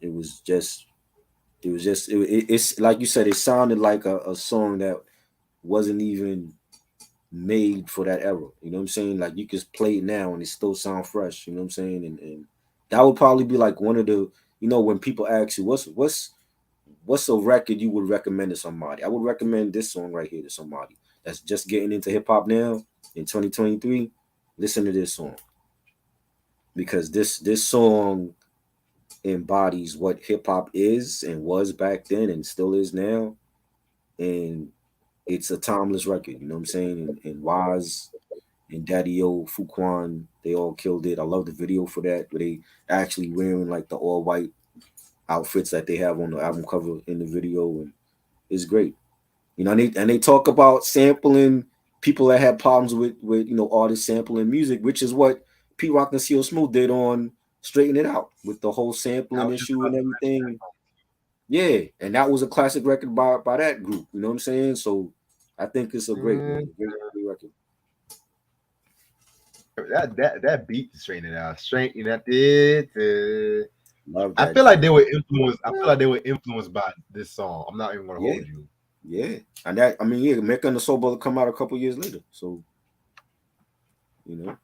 it was just it's like you said, it sounded like a song that wasn't even made for that era. You know what I'm saying? Like you could play it now and it still sound fresh. You know what I'm saying? And that would probably be like one of the when people ask you what's a record you would recommend to somebody. I would recommend this song right here to somebody that's just getting into hip hop now in 2023. Listen to this song because this song embodies what hip hop is and was back then and still is now, and it's a timeless record. You know what I'm saying? And Waz and Daddy O, Fuquan, they all killed it. I love the video for that, where they actually wearing like the all white outfits that they have on the album cover in the video, and it's great. And they talk about sampling people that had problems with artists sampling music, which is what Pete Rock and CL Smooth did on Straighten It Out with the whole I sampling was just issue and about to everything. Yeah, and that was a classic record by that group. You know what I'm saying? So I think it's a great mention man, great record. that beat to straighten it out. Straighten that did. Love I that feel like they joint. were influenced. I feel like they were influenced by this song. I'm not even gonna Yeah, hold you. yeah, and that I mean, yeah, Making the Soul Brother come out a couple years later. So you know,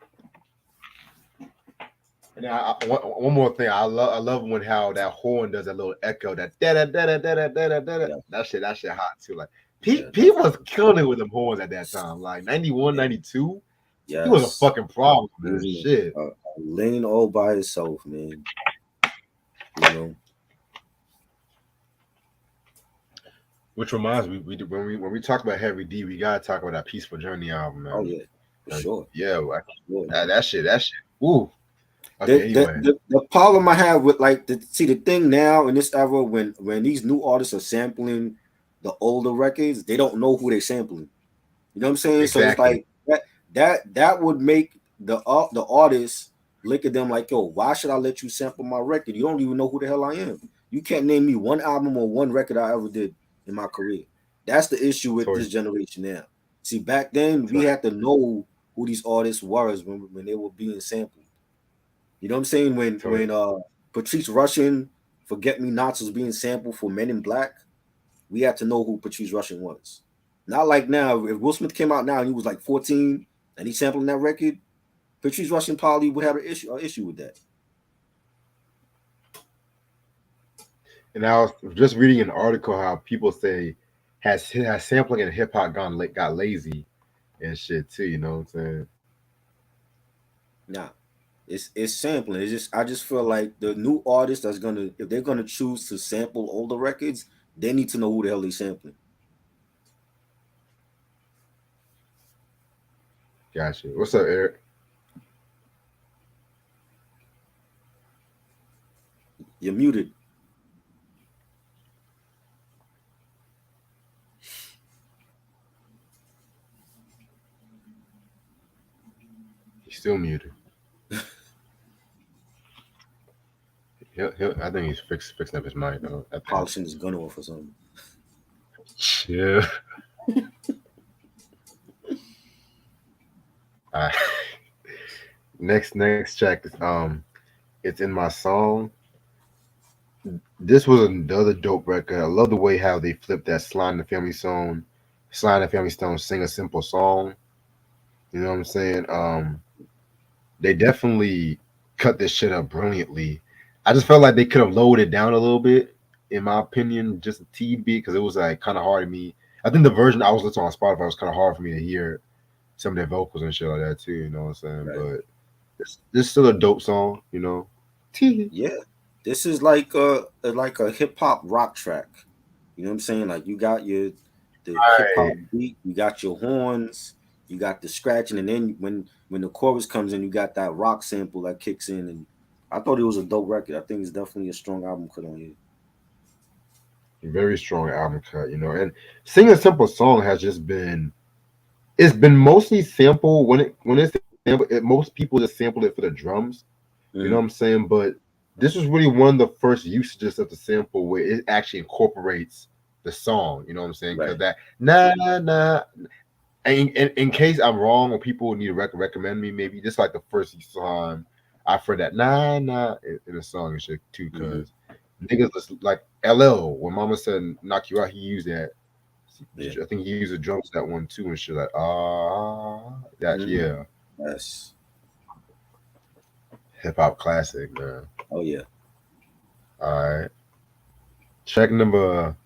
And one more thing, I love when how that horn does that little echo, that da da da da da da da da. yeah, That shit hot too. Like yeah, Pete was killing it with them horns at that time. Like 91, yeah, 92, he was a yes. fucking problem, He was man. in Shit. a lane all by himself, man. You know. Which reminds me, when we talk about Heavy D, we gotta talk about that Peaceful Journey album, Oh man. yeah, for sure. Yeah, like, Yeah. that shit. Ooh. The, Okay, the anyway. the the problem I have with like the thing now in this era when these new artists are sampling the older records, they don't know who they're sampling. You know what I'm saying? So it's Exactly. like that would make the artist look at them like, yo, why should I let you sample my record? You don't even know who the hell I am. You can't name me one album or one record I ever did in my career. That's the issue with Tory, this generation now. See, back then we Tory, had to know who these artists was when they were being sampled. You know what I'm saying? Tory. When Patrice Russian Forget Me Nots was being sampled for Men in Black, we had to know who Patrice Russian was. Not like now. If Will Smith came out now and he was like 14 and he's sampling that record, Patrice Russian probably would have an issue with that. And I was just reading an article how people say has sampling and hip hop got lazy and shit too. You know what I'm saying? Nah, it's sampling. It's just I just feel like the new artist that's gonna if they're gonna choose to sample older records, they need to know who the hell they sampling. Gotcha. What's up, Eric? You're muted. He's still muted. I think he's fixing up his mic though. I think. Polishing his gun off or something. Yeah. All right. Next track is it's in my song. This was another dope record. I love the way how they flipped that Slime the Family Stone, Slime the Family Stone sing a simple song. You know what I'm saying? They definitely cut this shit up brilliantly. I just felt like they could have lowered it down a little bit, in my opinion, just a t bit, because it was like kind of hard to me. I think the version I was listening on Spotify was kind of hard for me to hear some of their vocals and shit like that too. You know what I'm saying? Right. But it's still a dope song. You know. Tee. Yeah. This is like a hip hop rock track. You know what I'm saying? Like you got the hip hop Right. beat, you got your horns, you got the scratching, and then when the chorus comes in, you got that rock sample that kicks in. And I thought it was a dope record. I think it's definitely a strong album cut on here. Very strong album cut. You know, and sing a simple song has just been. It's been mostly sample when it's sample. Most people just sample it for the drums. You know Mm, what I'm saying? But this was really one of the first usages of the sample where it actually incorporates the song. You know what I'm saying? Because right. that nah nah. And in case I'm wrong or people need to recommend me, maybe this is like the first time I've heard that nah nah in a song and shit too. Hmm. Because niggas like LL when Mama said knock you out, he used that. Yeah. I think he used the drums that one too and shit like that Hmm. yeah, Yes. hip hop classic man. Oh yeah. All right, track number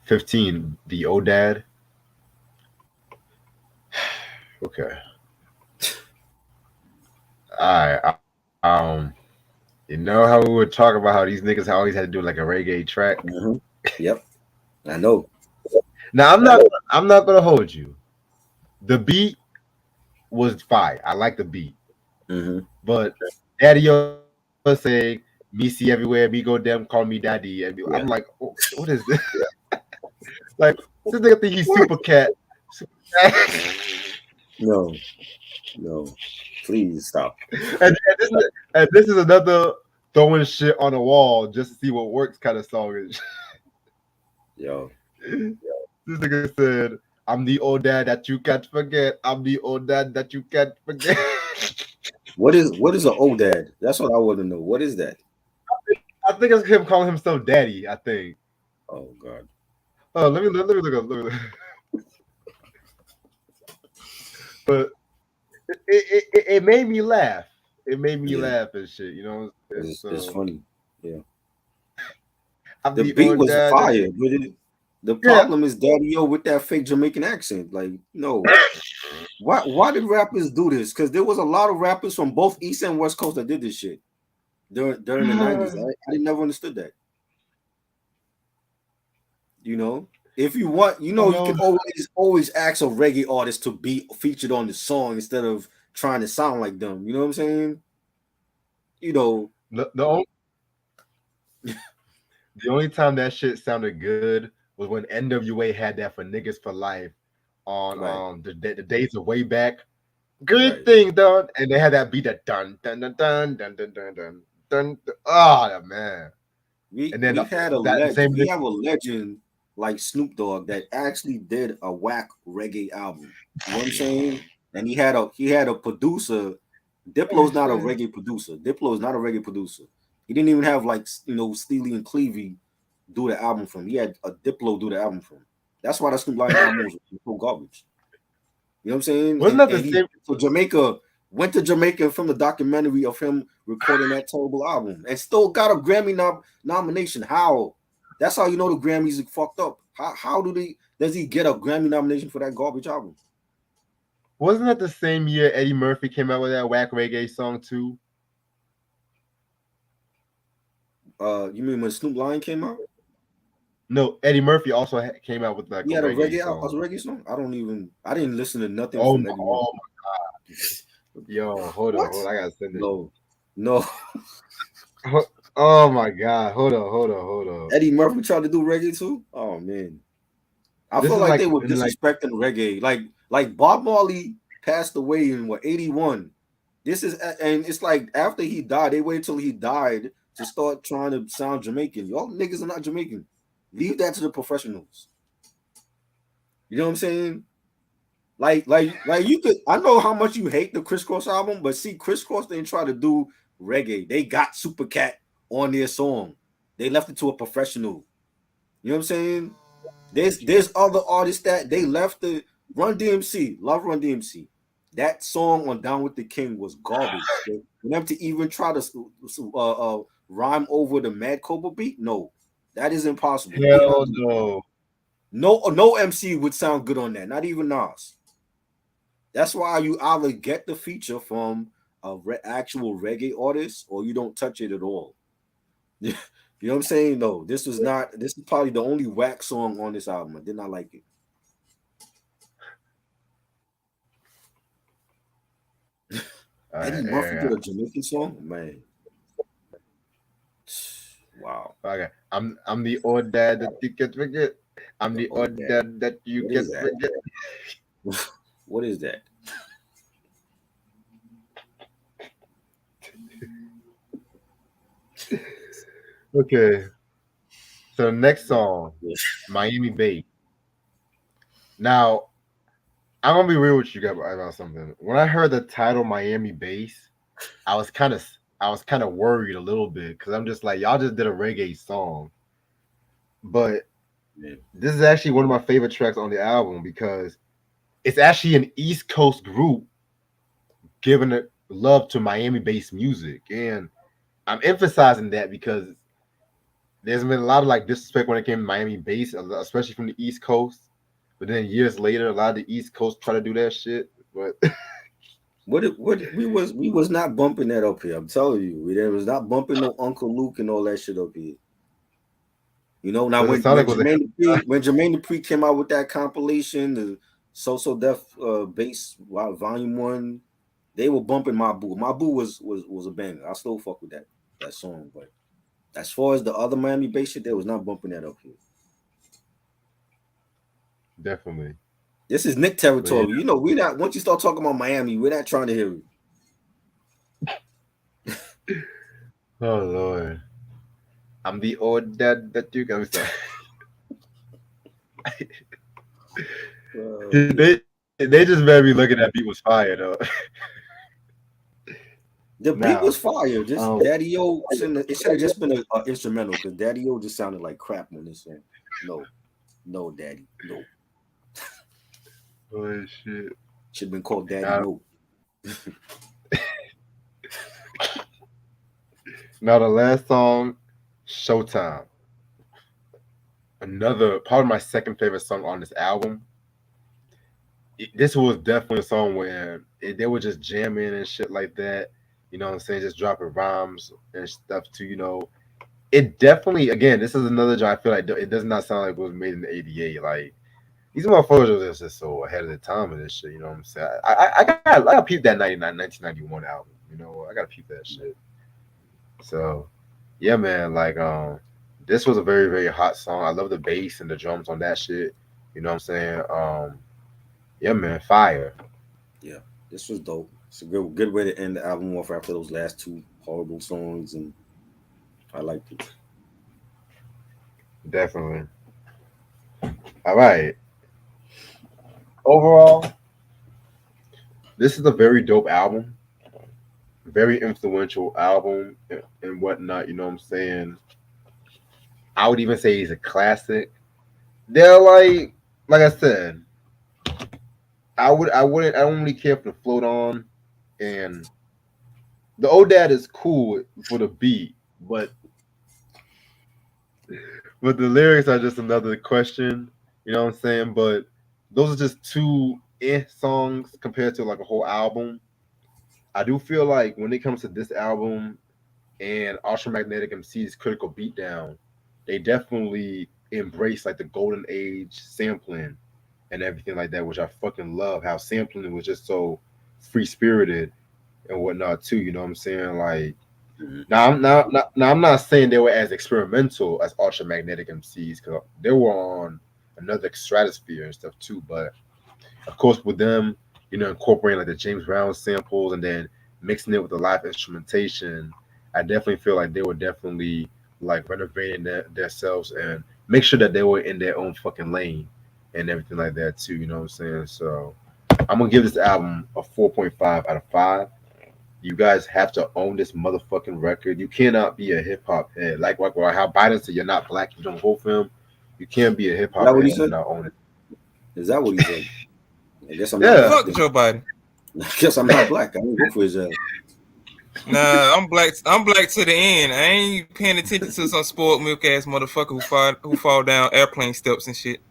15, the Odad. Okay. All right. You know how we would talk about how these niggas always had to do like a reggae track. Hmm. Yep. I know. Now I'm not gonna hold you. The beat was fire. I like the beat, Hmm. but Daddy O saying me see everywhere, me go them, call me daddy, and I'm like, Yeah. oh, what is this? Yeah. Like this nigga think he's super cat. Super cat. No, no, please stop. And this is another throwing shit on the wall just to see what works kind of song. Yo, This nigga said, "I'm the old dad that you can't forget. I'm the old dad that you can't forget." what is an old dad? That's what I want to know. What is that? I think it's him calling himself daddy. I think. Oh God. Oh, let me look up. But it made me laugh. It made me Yeah, laugh and shit. You know what I'm saying? it's So funny. Yeah, I'm the the beat old was dad that fire, you. but the Yeah. problem is Daddy O with that fake Jamaican accent. Like, no. Why did rappers do this? Because there was a lot of rappers from both East and West Coast that did this shit during the 90s. I never understood that. You know, if you want, you No, can always ask a reggae artist to be featured on the song instead of trying to sound like them. You know what I'm saying? You know, the only time that shit sounded good was when NWA had that for niggas for life on right, the days of way back. Good right. thing done, and they had that beat that dun dun dun dun dun dun dun dun dun. Oh man! We And then we had a that the same. we have a legend like Snoop Dogg that actually did a whack reggae album. You know what I'm saying? And he had a producer. Diplo's not a reggae producer. Diplo is not a reggae producer. He didn't even have like Steely and Clevie do the album from. He had a Diplo do the album from. That's why the Snoop Lion album was so garbage. You know what I'm saying? Wasn't And that the and he same? so Jamaica went to Jamaica from the documentary of him recording that terrible album and still got a Grammy nomination. How? That's how you know the Grammys are fucked up. How does he get a Grammy nomination for that garbage album? Wasn't that the same year Eddie Murphy came out with that whack reggae song too? You mean when Snoop Lion came out? No, Eddie Murphy also came out with like He a had a reggae a song. reggae song. I didn't listen to nothing Oh, from Eddie oh, Murphy. yo, hold on, What? hold on. I gotta send it. No, no. Oh my god, hold on. Eddie Murphy tried to do reggae too. Oh man. I This feel is like like they were in like disrespecting reggae. Like Bob Marley passed away in what 81. And it's like after he died, they waited till he died to start trying to sound Jamaican. Y'all niggas are not Jamaican. Leave that to the professionals. You know what I'm saying? Like you could. I know how much you hate the Crisscross album, but see, Crisscross didn't try to do reggae. They got Super Cat on their song. They left it to a professional. You know what I'm saying? There's other artists that they left the Run DMC. Love Run DMC. That song on Down with the King was garbage. For them to even try to rhyme over the Mad Cobra beat, no, that is impossible. You cannot hell do. no. No MC would sound good on that. Not even Nas. That's why you either get the feature from a actual reggae artist or you don't touch it at all. You know what I'm saying? No, this was not. This is probably the only whack song on this album. I did not like it. Eddie Murphy Yeah. did a Jamaican song, man. Wow. Okay. I'm the old dad that you can't forget. I'm The the old old dad. dad that you What can't is that? forget. What is that? Okay. So next song, Miami Bass. Now I'm gonna be real with you guys about something. When I heard the title Miami Bass, I was kind of I was kind of worried a little bit because I'm just like y'all just did a reggae song, but Man. this is actually one of my favorite tracks on the album because it's actually an East Coast group giving it love to Miami based music. And I'm emphasizing that because there's been a lot of like disrespect when it came to Miami bass, especially from the East Coast. But then years later, a lot of the East Coast try to do that shit. But We was not bumping that up here. I'm telling you, we there was not bumping no Uncle Luke and all that shit up here. You know, now the when Sonic was a Jermaine Dupri came out with that compilation, the So Def bass volume 1, they were bumping My Boo. My Boo was a banger. I still fuck with that song, but as far as the other Miami bass shit, they was not bumping that up here. definitely. This is Nick But yeah. territory. You know, we not once you start talking about Miami, we're not trying to hear it. Oh Lord, I'm the old dad that you can say. Oh, They just made me looking at beat was fire though. the beat Now, was fire. Just Daddy O, it should have just been a instrumental because Daddy O just sounded like crap on this song. No, no, Daddy, no. oh shit. Should have been called Daddy Now, No. now the last song, Showtime. Another probably my second favorite song on this album. This was definitely a song where they were just jamming and shit like that. You know what I'm saying? Just dropping rhymes and stuff too. It definitely again. This is another job. I feel like it does not sound like it was made in the '88. Like these motherfuckers are just so ahead of the time of this shit. You know what I'm saying? I gotta peep that 1991 album. I gotta peep that shit. So yeah, man. Like this was a very very hot song. I love the bass and the drums on that shit. You know what I'm saying? Yeah, man, fire. Yeah, this was dope. It's a good way to end the album off after those last two horrible songs, and I liked it. Definitely. All right. Overall, this is a very dope album, very influential album and whatnot. You know what I'm saying? I would even say he's a classic. They're like I said, I don't really care for the float on and the old dad is cool for the beat, but the lyrics are just another question. You know what I'm saying? But those are just two songs compared to like a whole album. I do feel like when it comes to this album and Ultramagnetic MC's Critical Beatdown, they definitely embrace like the golden age sampling and everything like that, which I fucking love. How sampling was just so free spirited and whatnot too. You know what I'm saying? Like Mhm. now I'm not saying they were as experimental as Ultramagnetic MCs because they were on another stratosphere and stuff too. But of course, with them, incorporating like the James Brown samples and then mixing it with the live instrumentation, I definitely feel like they were definitely like renovating themselves and make sure that they were in their own fucking lane and everything like that too. You know what I'm saying? So I'm gonna give this album a 4.5 out of 5. You guys have to own this motherfucking record. You cannot be a hip hop head. Like how Biden said, you're not black, you don't vote for him. You can't be a hip Is hop that what he head and said? not own it. Is that what he said? I guess I'm not Yeah. black Fuck then. Joe Biden. I guess I'm not black. I didn't vote for his ass. Nah, I'm black. I'm black to the end. I ain't paying attention to some spoiled milk ass motherfucker who fall down airplane steps and shit.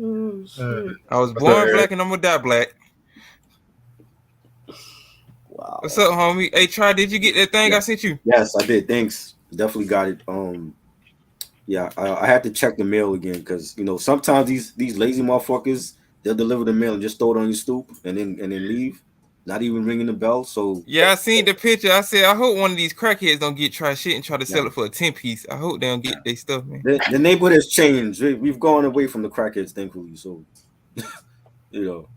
Oh Uh, shit! I was what's up, born Eric? black and I'm gonna die black. What's Wow. up, homie? Hey, Try, did you get that thing Yeah. I sent you? Yes, I did. Thanks. Definitely got it. Yeah, I had to check the mail again because sometimes these lazy motherfuckers they'll deliver the mail and just throw it on your stoop and then leave, not even ringing the bell. So Yeah, I seen the picture. I said, I hope one of these crackheads don't get Try shit and try to yeah, sell it for a 10 piece. I hope they don't get their stuff, man. the neighborhood has changed. We've gone away from the crackheads, thankfully. So you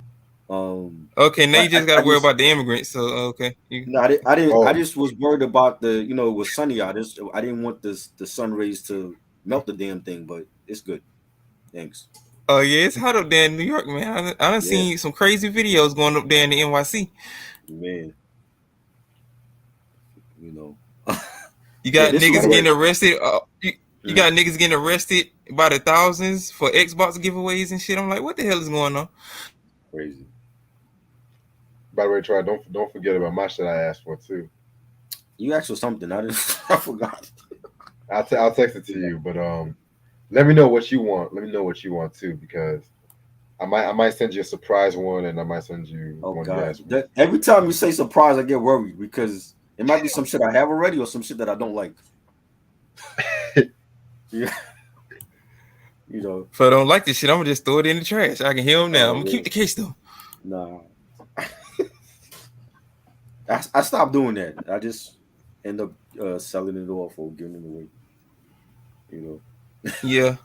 know, Okay, now I, you I, just gotta I worry just about the immigrants. So okay, no, I didn't. Oh, I just was worried about it was sunny out. I didn't want the sun rays to melt the damn thing, but it's good. Thanks. oh yeah, it's hot up there in New York, man. I done Yeah, seen some crazy videos going up there in the NYC. man. You know. You Yeah, got this was niggas good. getting arrested. You Mhm. got niggas getting arrested by the thousands for Xbox giveaways and shit. I'm like, what the hell is going on? Crazy. by the way, Troy, don't forget about my shit I asked for too. You asked for something. I didn't. I forgot. I'll text it to Yeah. you, but let me know what you want. Let me know what you want too, because I might send you a surprise one, and I might send you Oh one you God. asked for. Every time you say surprise, I get worried because it might be some shit I have already or some shit that I don't like. Yeah. You know. If I don't like this shit, I'm gonna just throw it in the trash. I can hear them now. I'm Oh gonna keep man. the case though. Nah. I stopped doing that. I just end up selling it off or giving it away. You know. Yeah.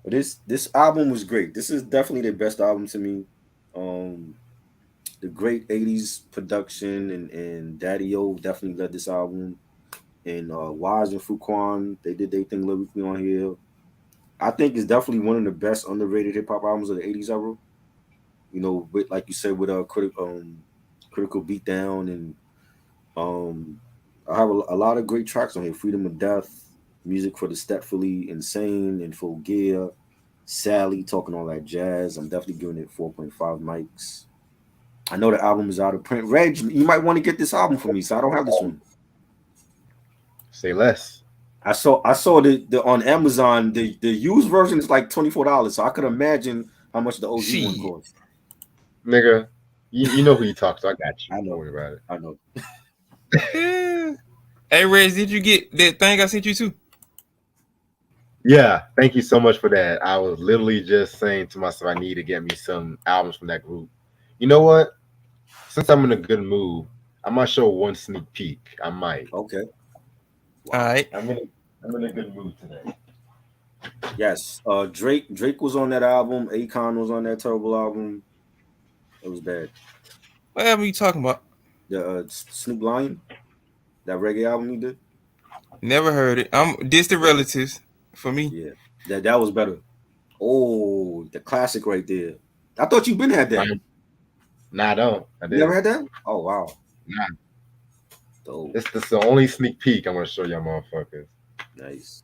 But this album was great. This is definitely their best album to me. Um, the great '80s production and Daddy O definitely led this album. And Wise and Fuquan, they did their thing lyrically on here. I think it's definitely one of the best underrated hip hop albums of the '80s ever. You know, with like you said, with critical beatdown and um, I have a lot of great tracks on here. Freedom of Death, music for the Stepfully Insane and Full Gear, Sally talking all that jazz. I'm definitely giving it 4.5 mics. I know the album is out of print. Reg, you might want to get this album for me, so I don't have this one. Say less. I saw the on Amazon the used version is like $24, so I could imagine how much the OG one Shit. costs. Nigga, you know who you talk to. I got you. I Don't know, worry about it. I know. Yeah. Hey, Reg, did you get that thing I sent you too? Yeah, thank you so much for that. I was literally just saying to myself, I need to get me some albums from that group. You know what? Since I'm in a good mood, I might show one sneak peek. I might. Okay, All wow. right. I'm in a good mood today. Yes, Drake was on that album. Akon was on that terrible album. It was bad. What album you talking about? The Snoop Lion, that reggae album he did. Never heard it. I'm distant Yeah, relatives for me. yeah, that was better. Oh, the classic right there. I thought you been had that. Um, nah, I don't. I You never didn't. had that? Oh wow. Nah, Dope. this is the only sneak peek I'm gonna show y'all motherfuckers. Nice.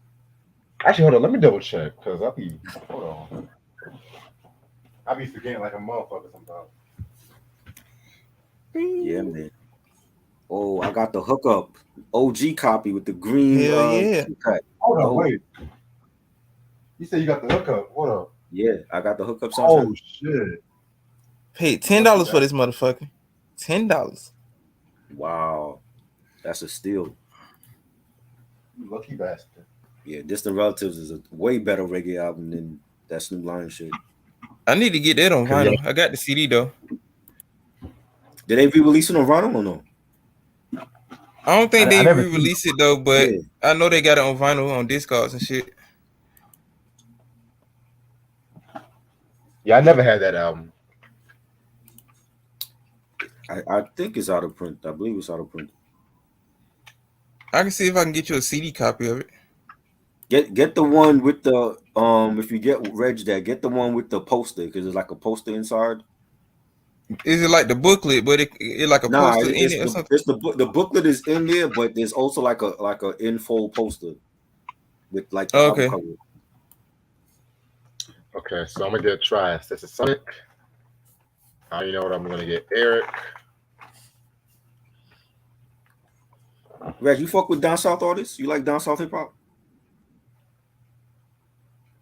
Actually, hold on. Let me double check because I'll be. Hold on. I'll be forgetting like a motherfucker sometimes. Yeah, man. Oh, I got the hookup. OG copy with the green Hell yeah. cut. Hold on, Dope. wait. You said you got the hookup. Hold up. Yeah, I got the hookup soundtrack. Oh shit. Paid Lucky $10 for this bastard. motherfucker. $10. Wow. That's a steal. You lucky bastard. Yeah, Distant Relatives is a way better reggae album than that Snoop Lion shit. I need to get that on Cause yeah, vinyl. I got the CD though. Did they re-release it on vinyl or no? I don't think I they never seen. re-released it though, but Yeah. I know they got it on vinyl on Discogs and shit. Yeah, I never had that album. I think it's out of print. I believe it's out of print. I can see if I can get you a CD copy of it. Get the one with the if you get Reg that, get the one with the poster because there's like a poster inside. Is it like the booklet, but it like a Nah, poster in it or something? it's the book. The booklet is in there, but there's also like a info poster with like the Oh, album okay. cover. Okay, so I'm gonna get try Stetasonic. You know what? I'm gonna get Eric. Reg, you fuck with down south artists? You like down south hip hop?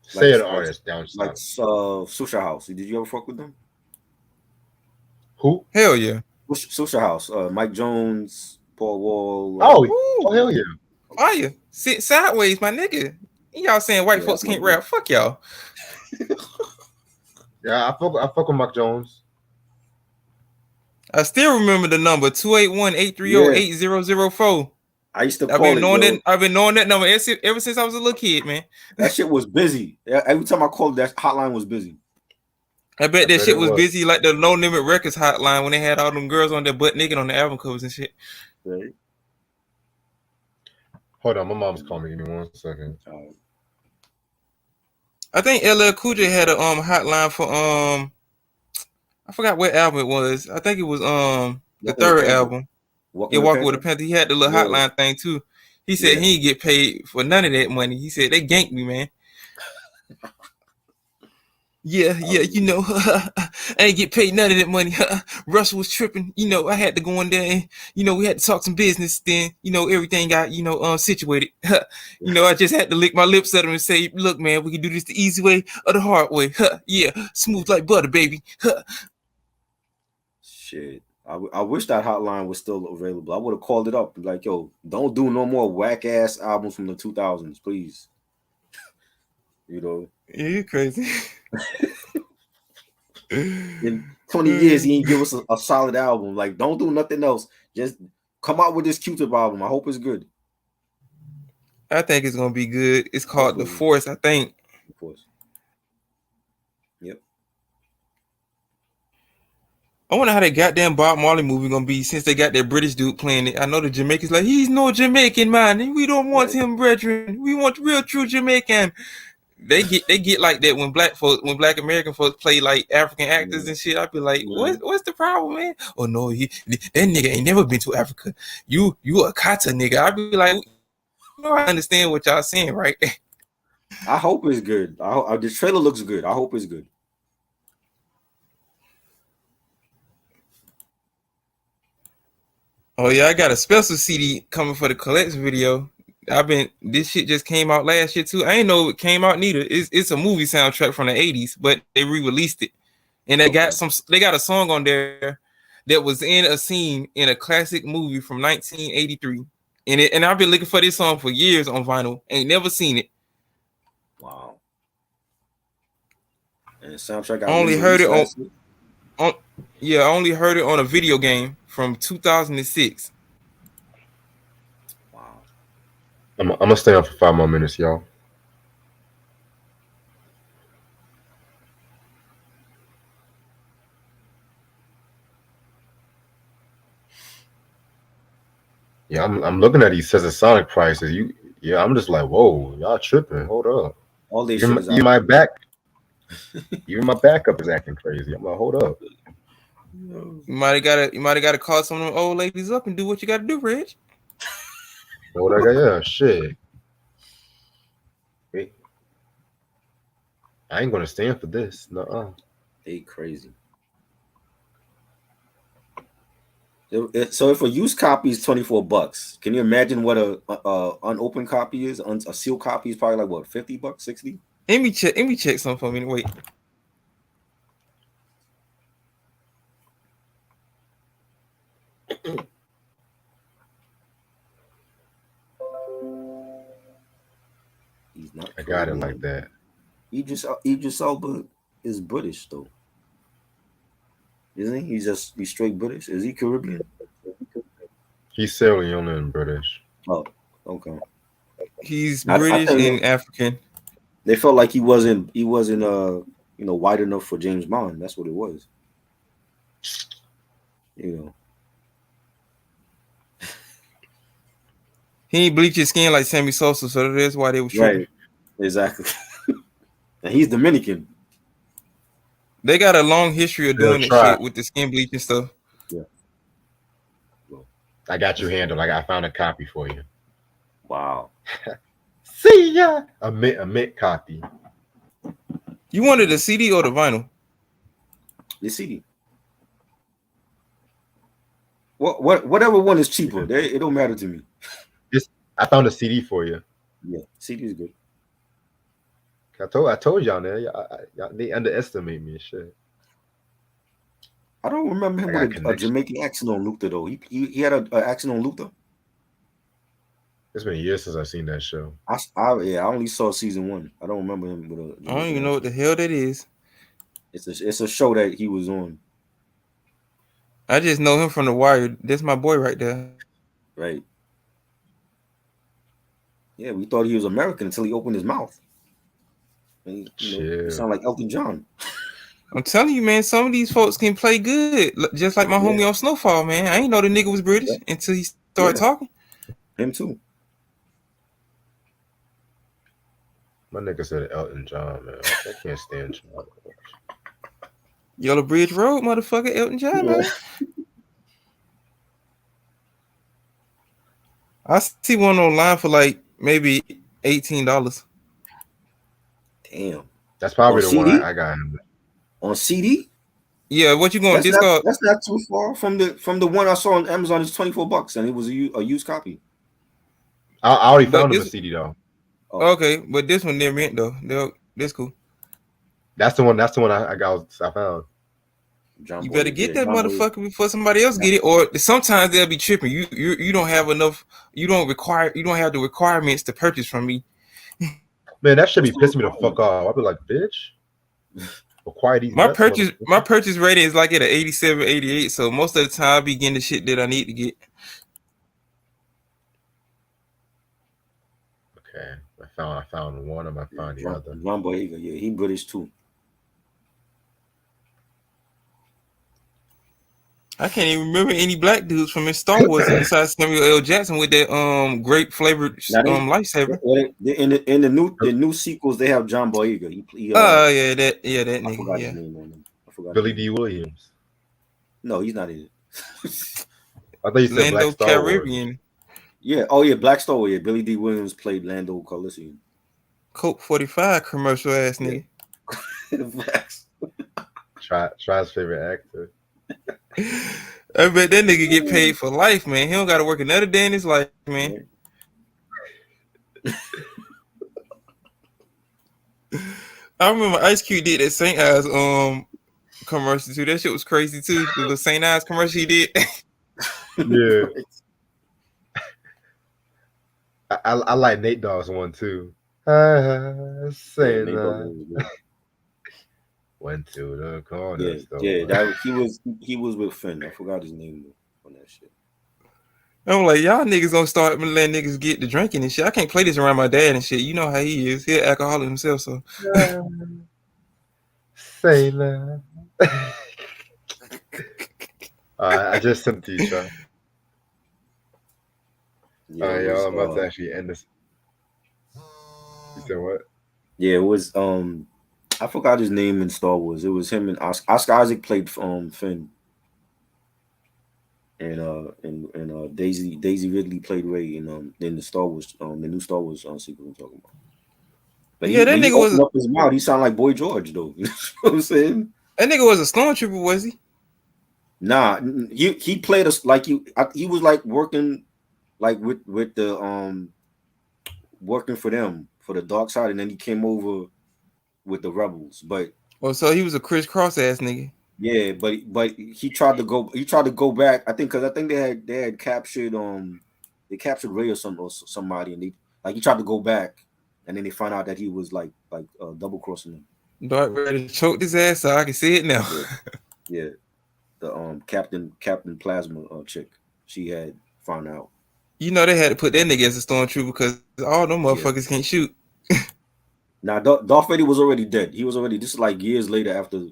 Say an artist down Like south. Susha House. Did you ever fuck with them? Who? Hell yeah. Susha House. Mike Jones, Paul Wall. Oh, Woo. oh hell yeah. Fire. Sit sideways, my nigga. Y'all saying white Yeah, folks I fuck can't with rap. Fuck y'all. Yeah, I fuck with Mark Jones. I still remember the number 281-830-8004. I used to I've call been it, knowing yo. that. I've been knowing that number ever since I was a little kid, man. That shit was busy. Every time I called, that hotline was busy. I bet that bet shit it was was. busy like the No Limit Records hotline when they had all them girls on their butt naked on the album covers and shit. Right? Hold on, my mom's calling me. Give me 1 second. I think LL Cool J had a hotline for I forgot what album it was. I think it was the Walking with a third Panther. album. Walking Yeah, with a Walking with a Panther. Panther. He had the little Yeah, hotline thing too. He said yeah. he didn't get paid for none of that money. He said they ganked me, man. Yeah, you know, I ain't get paid none of that money. Russell was tripping. You know, I had to go in there and, you know, we had to talk some business. Then, you know, everything got, you know, situated. You know, I just had to lick my lips at him and say, look, man, we can do this the easy way or the hard way. Yeah, smooth like butter, baby. Shit. I wish that hotline was still available. I would have called it up and like, yo, don't do no more whack ass albums from the 2000s, please. You know, Yeah, you're crazy. in 20 years, he ain't give us a solid album. Like, don't do nothing else. Just come out with this Q-Tip album. I hope it's good. I think it's gonna be good. It's called The Hopefully, Force, I think. of course. I wonder how that goddamn Bob Marley movie gonna be since they got that British dude playing it. I know the Jamaicans like he's no Jamaican man. We don't want Right. him, brethren. We want real true Jamaican. They get like that when Black American folks play like African actors Yeah. and shit. I be like, Yeah. what's the problem, man? Oh no, that nigga ain't never been to Africa. You a Kata nigga. I be like, you know I understand what y'all saying, right? I hope it's good. The trailer looks good. I hope it's good. Oh yeah, I got a special CD coming for the collects video. This shit just came out last year too. I ain't know it came out neither. It's a movie soundtrack from the 80s, but they re-released it. And Okay. they got a song on there that was in a scene in a classic movie from 1983. And I've been looking for this song for years on vinyl. Ain't never seen it. Wow. And the soundtrack I got only heard re-released it last year. on yeah, I only heard it on a video game from 2006. Wow. I'm gonna stay on for 5 more minutes, y'all. Yeah, I'm looking at these Stetasonic prices. Yeah, I'm just like, whoa, y'all tripping. Hold up. All this Even shit my, is even out. my back, even my backup is acting crazy. I'm like, hold up. You might have got to call some of them old ladies up and do what you got to do, Reg. What I got? Yeah, shit. Wait, I ain't gonna stand for this. Nuh-uh. They crazy. So if a used copy is $24, can you imagine what a unopened copy is? A sealed copy is probably like what, $50, 60? Let me check something for me. Wait. He's not I got it like Caribbean. that. Idris Elba is British though, isn't he? He's straight British. Is he Caribbean? He's Sierra Leone and British. Oh, okay. He's I British think and African. they felt like he wasn't white enough for James Bond. That's what it was. You know. He ain't bleach his skin like Sammy Sosa, so that's why they was tripping. Right. Exactly. And he's Dominican. They got a long history of They'll doing that try. shit with the skin bleaching stuff. Yeah. Well, I got you handled. I found a copy for you. wow. See ya. A mint copy. You wanted the CD or the vinyl? The CD. Whatever one is cheaper, it don't matter to me. This I found a CD for you. Yeah, CD is good. I told y'all, man. Y'all, they underestimate me and shit. I don't remember him I got with a connection. Jamaican accent on Luther though. He had an accent on Luther. It's been years since I've seen that show. Yeah, I only saw season one. I don't remember him with a I don't Jamaican even know what accent. the hell that is. It's a show that he was on, I just know him from The Wire. That's my boy right there. right? Yeah, we thought he was American until he opened his mouth. And he Chill. sounded like Elton John. I'm telling you, man, some of these folks can play good. Just like my Yeah, homie on Snowfall, man. I ain't know the nigga was British yeah, until he started yeah. talking. Him too. My nigga said Elton John, man. I can't stand John. Yellow Bridge Road, motherfucker, Elton John, Yeah. man. I see one online for like maybe $18. Damn. That's On probably the one CD? I got him. On CD? Yeah, what you going That's not Discard? that's not too far from the one I saw on Amazon. It's $24, and it was a used copy. I already But found him a this CD though. Oh, okay, but this one near mint though. That's cool. That's the one. That's the one I found. John You better Boy, get yeah, that John Boy. motherfucker before somebody else get it. Or sometimes they'll be tripping. You don't have enough. You don't have the requirements to purchase from me. Man, that should What's be the pissing me the fuck requirement? off. I'll be like, bitch, acquire these My nuts, purchase my motherfucker. purchase rating is like at an 87, 88. So most of the time I be getting the shit that I need to get. Okay, I found one. I might Yeah, find the other. John Boy, yeah, he British too. I can't even remember any black dudes from in Star Wars besides Samuel L. Jackson with that grape flavored Now lightsaber. in the new sequels they have John Boyega. Yeah, that I nigga. forgot his Yeah, name on them. I forgot his Billy name. D. Williams. No, he's not in it. I thought you said Black Lando Star Wars. Calrissian, Yeah. Oh yeah, Black Star. Yeah, Billy D. Williams played Lando Calrissian. Coke 45 commercial ass Yeah. nigga. Facts. Try's favorite actor. I bet that nigga get paid for life, man. He don't got to work another day in his life, man. Right. I remember Ice Cube did that St. Ives commercial too. That shit was crazy too. The little St. Ives commercial he did. Yeah, I like Nate Dogg's one too. Yeah, Say Nate Dogg that. was good. Went to the corner Yeah, yeah. store. That he was with Finn. I forgot his name though, on that shit. I'm like, y'all niggas gonna start letting niggas get the drinking and shit. I can't play this around my dad and shit. You know how he is. He an alcoholic himself, so Say that. I just sent it to you, Try. Yeah, it Y'all, was. I'm about to actually end this. You said what? Yeah, it was. I forgot his name in Star Wars. It was him and Oscar Isaac played Finn, and Daisy Ridley played Rey in the Star Wars the new Star Wars sequel I'm talking about. But yeah, he that when he nigga was opened up his mouth, he sounded like Boy George though. You know what I'm saying? that nigga was a stormtrooper, was he? Nah, he played us like he was like working like with the working for them for the dark side, and then he came over with the rebels. But Oh, so he was a crisscross ass nigga. yeah, but he tried to go back. I think because I think they had captured they captured Ray or somebody, and they like he tried to go back, and then they found out that he was like double crossing them. Dark Vader choked his ass, so I can see it now. Yeah, yeah. The Captain Plasma chick, she had found out. You know they had to put that nigga as a stormtrooper because all them Yeah. motherfuckers can't shoot. Now Darth Vader was already dead. He was already. This is like years later after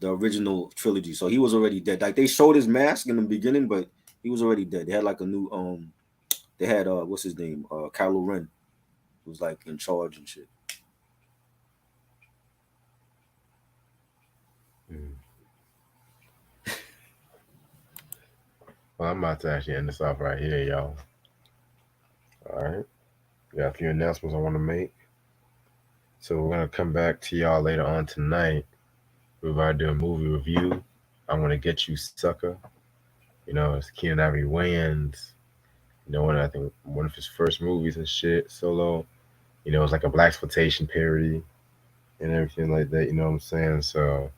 the original trilogy, so he was already dead. Like they showed his mask in the beginning, but he was already dead. They had like a new They had what's his name? Kylo Ren was like in charge and shit. Mm. Well, I'm about to actually end this off right here, y'all. All right. Got a few announcements I want to make. So we're gonna come back to y'all later on tonight. We're about to do a movie review. I'm gonna get you, sucker. You know, it's Keenan Ivory Wayans. You know, I think one of his first movies and shit, solo. You know, it's like a black exploitation parody and everything like that. You know what I'm saying? So,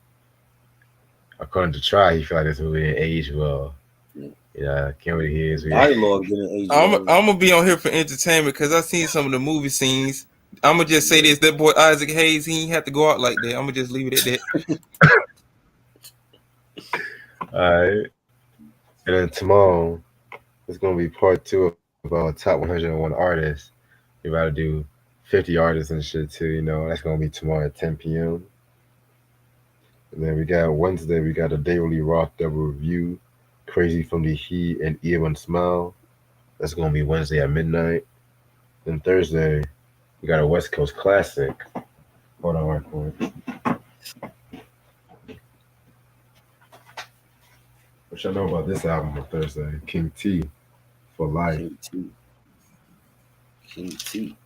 according to Try, he feel like this movie didn't age well. Yeah. Yeah, I can't really hear his. Dialogue didn't age I'm well. I'm gonna be on here for entertainment because I seen some of the movie scenes. I'm gonna just say this: that boy Isaac Hayes, he ain't have to go out like that. I'm gonna just leave it at that. All right, and then tomorrow it's gonna be part two of our top 101 artists. We about to do 50 artists and shit too. You know, that's gonna be tomorrow at 10 p.m. And then we got Wednesday, we got a Daily Rock double review, Crazy from the Heat and Ewan Smile. That's gonna be Wednesday at midnight. Then Thursday, we got a West Coast classic. Hold on, right quick. What y'all know about this album on Thursday? King T for Life. King T. King T.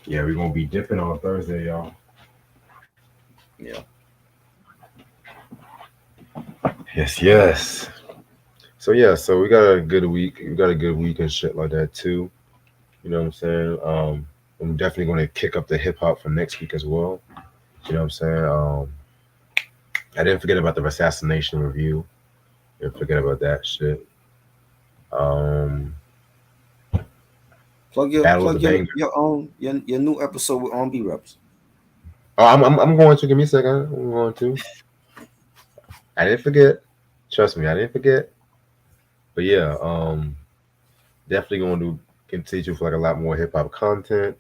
Yeah, we're gonna be dipping on Thursday, y'all. Yeah. Yes, yes. So yeah, so we got a good week. We got a good week and shit like that too. You know what I'm saying? I'm definitely gonna kick up the hip hop for next week as well. You know what I'm saying? I didn't forget about the assassination review. Didn't forget about that shit. Um, Plug your Battle of the plug your Banger. your new episode with R&B reps. Oh, I'm going to give me a second. I'm going to. I didn't forget. Trust me, I didn't forget. But yeah, definitely going to continue for like a lot more hip hop content.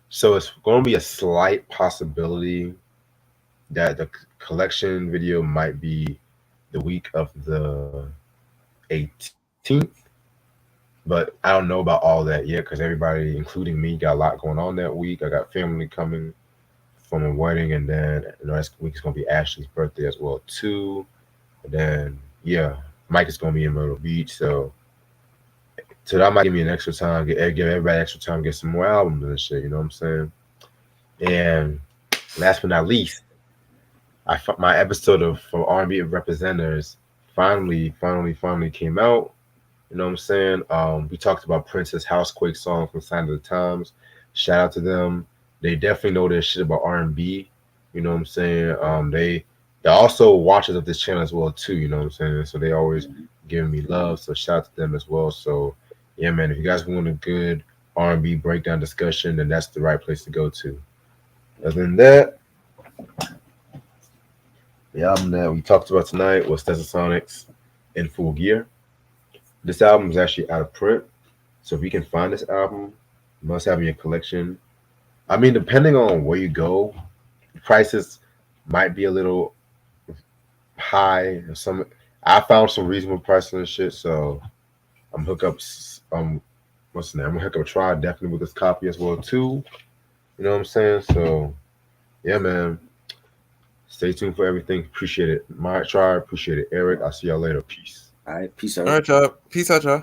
So it's going to be a slight possibility that the collection video might be the week of the 18th. But I don't know about all that yet because everybody, including me, got a lot going on that week. I got family coming from a wedding, and then the next week is gonna be Ashley's birthday as well too. And then yeah, Mike is gonna be in Myrtle Beach, so that might give me an extra time, give everybody extra time, get some more albums and shit. You know what I'm saying? And last but not least, my episode of from R&B Representatives finally came out. You know what I'm saying? We talked about Prince's Housequake song from Sign of the Times. Shout out to them. They definitely know their shit about R&B. You know what I'm saying? They're also watchers of this channel as well too. You know what I'm saying? So they always giving me love. So shout out to them as well. So yeah, man. If you guys want a good R&B breakdown discussion, then that's the right place to go to. Other than that, the album that we talked about tonight was Stetasonic's In Full Gear. This album is actually out of print. So if you can find this album, you must have in your collection. I mean, depending on where you go, prices might be a little high. Some I found some reasonable prices and shit. So I'm hook up. What's the name? I'm gonna hook up Try definitely with this copy as well too. You know what I'm saying? So yeah, man. Stay tuned for everything. Appreciate it. My Try. Appreciate it, Eric. I'll see y'all later. Peace. All right, peace All out. right, y'all. Peace out, y'all.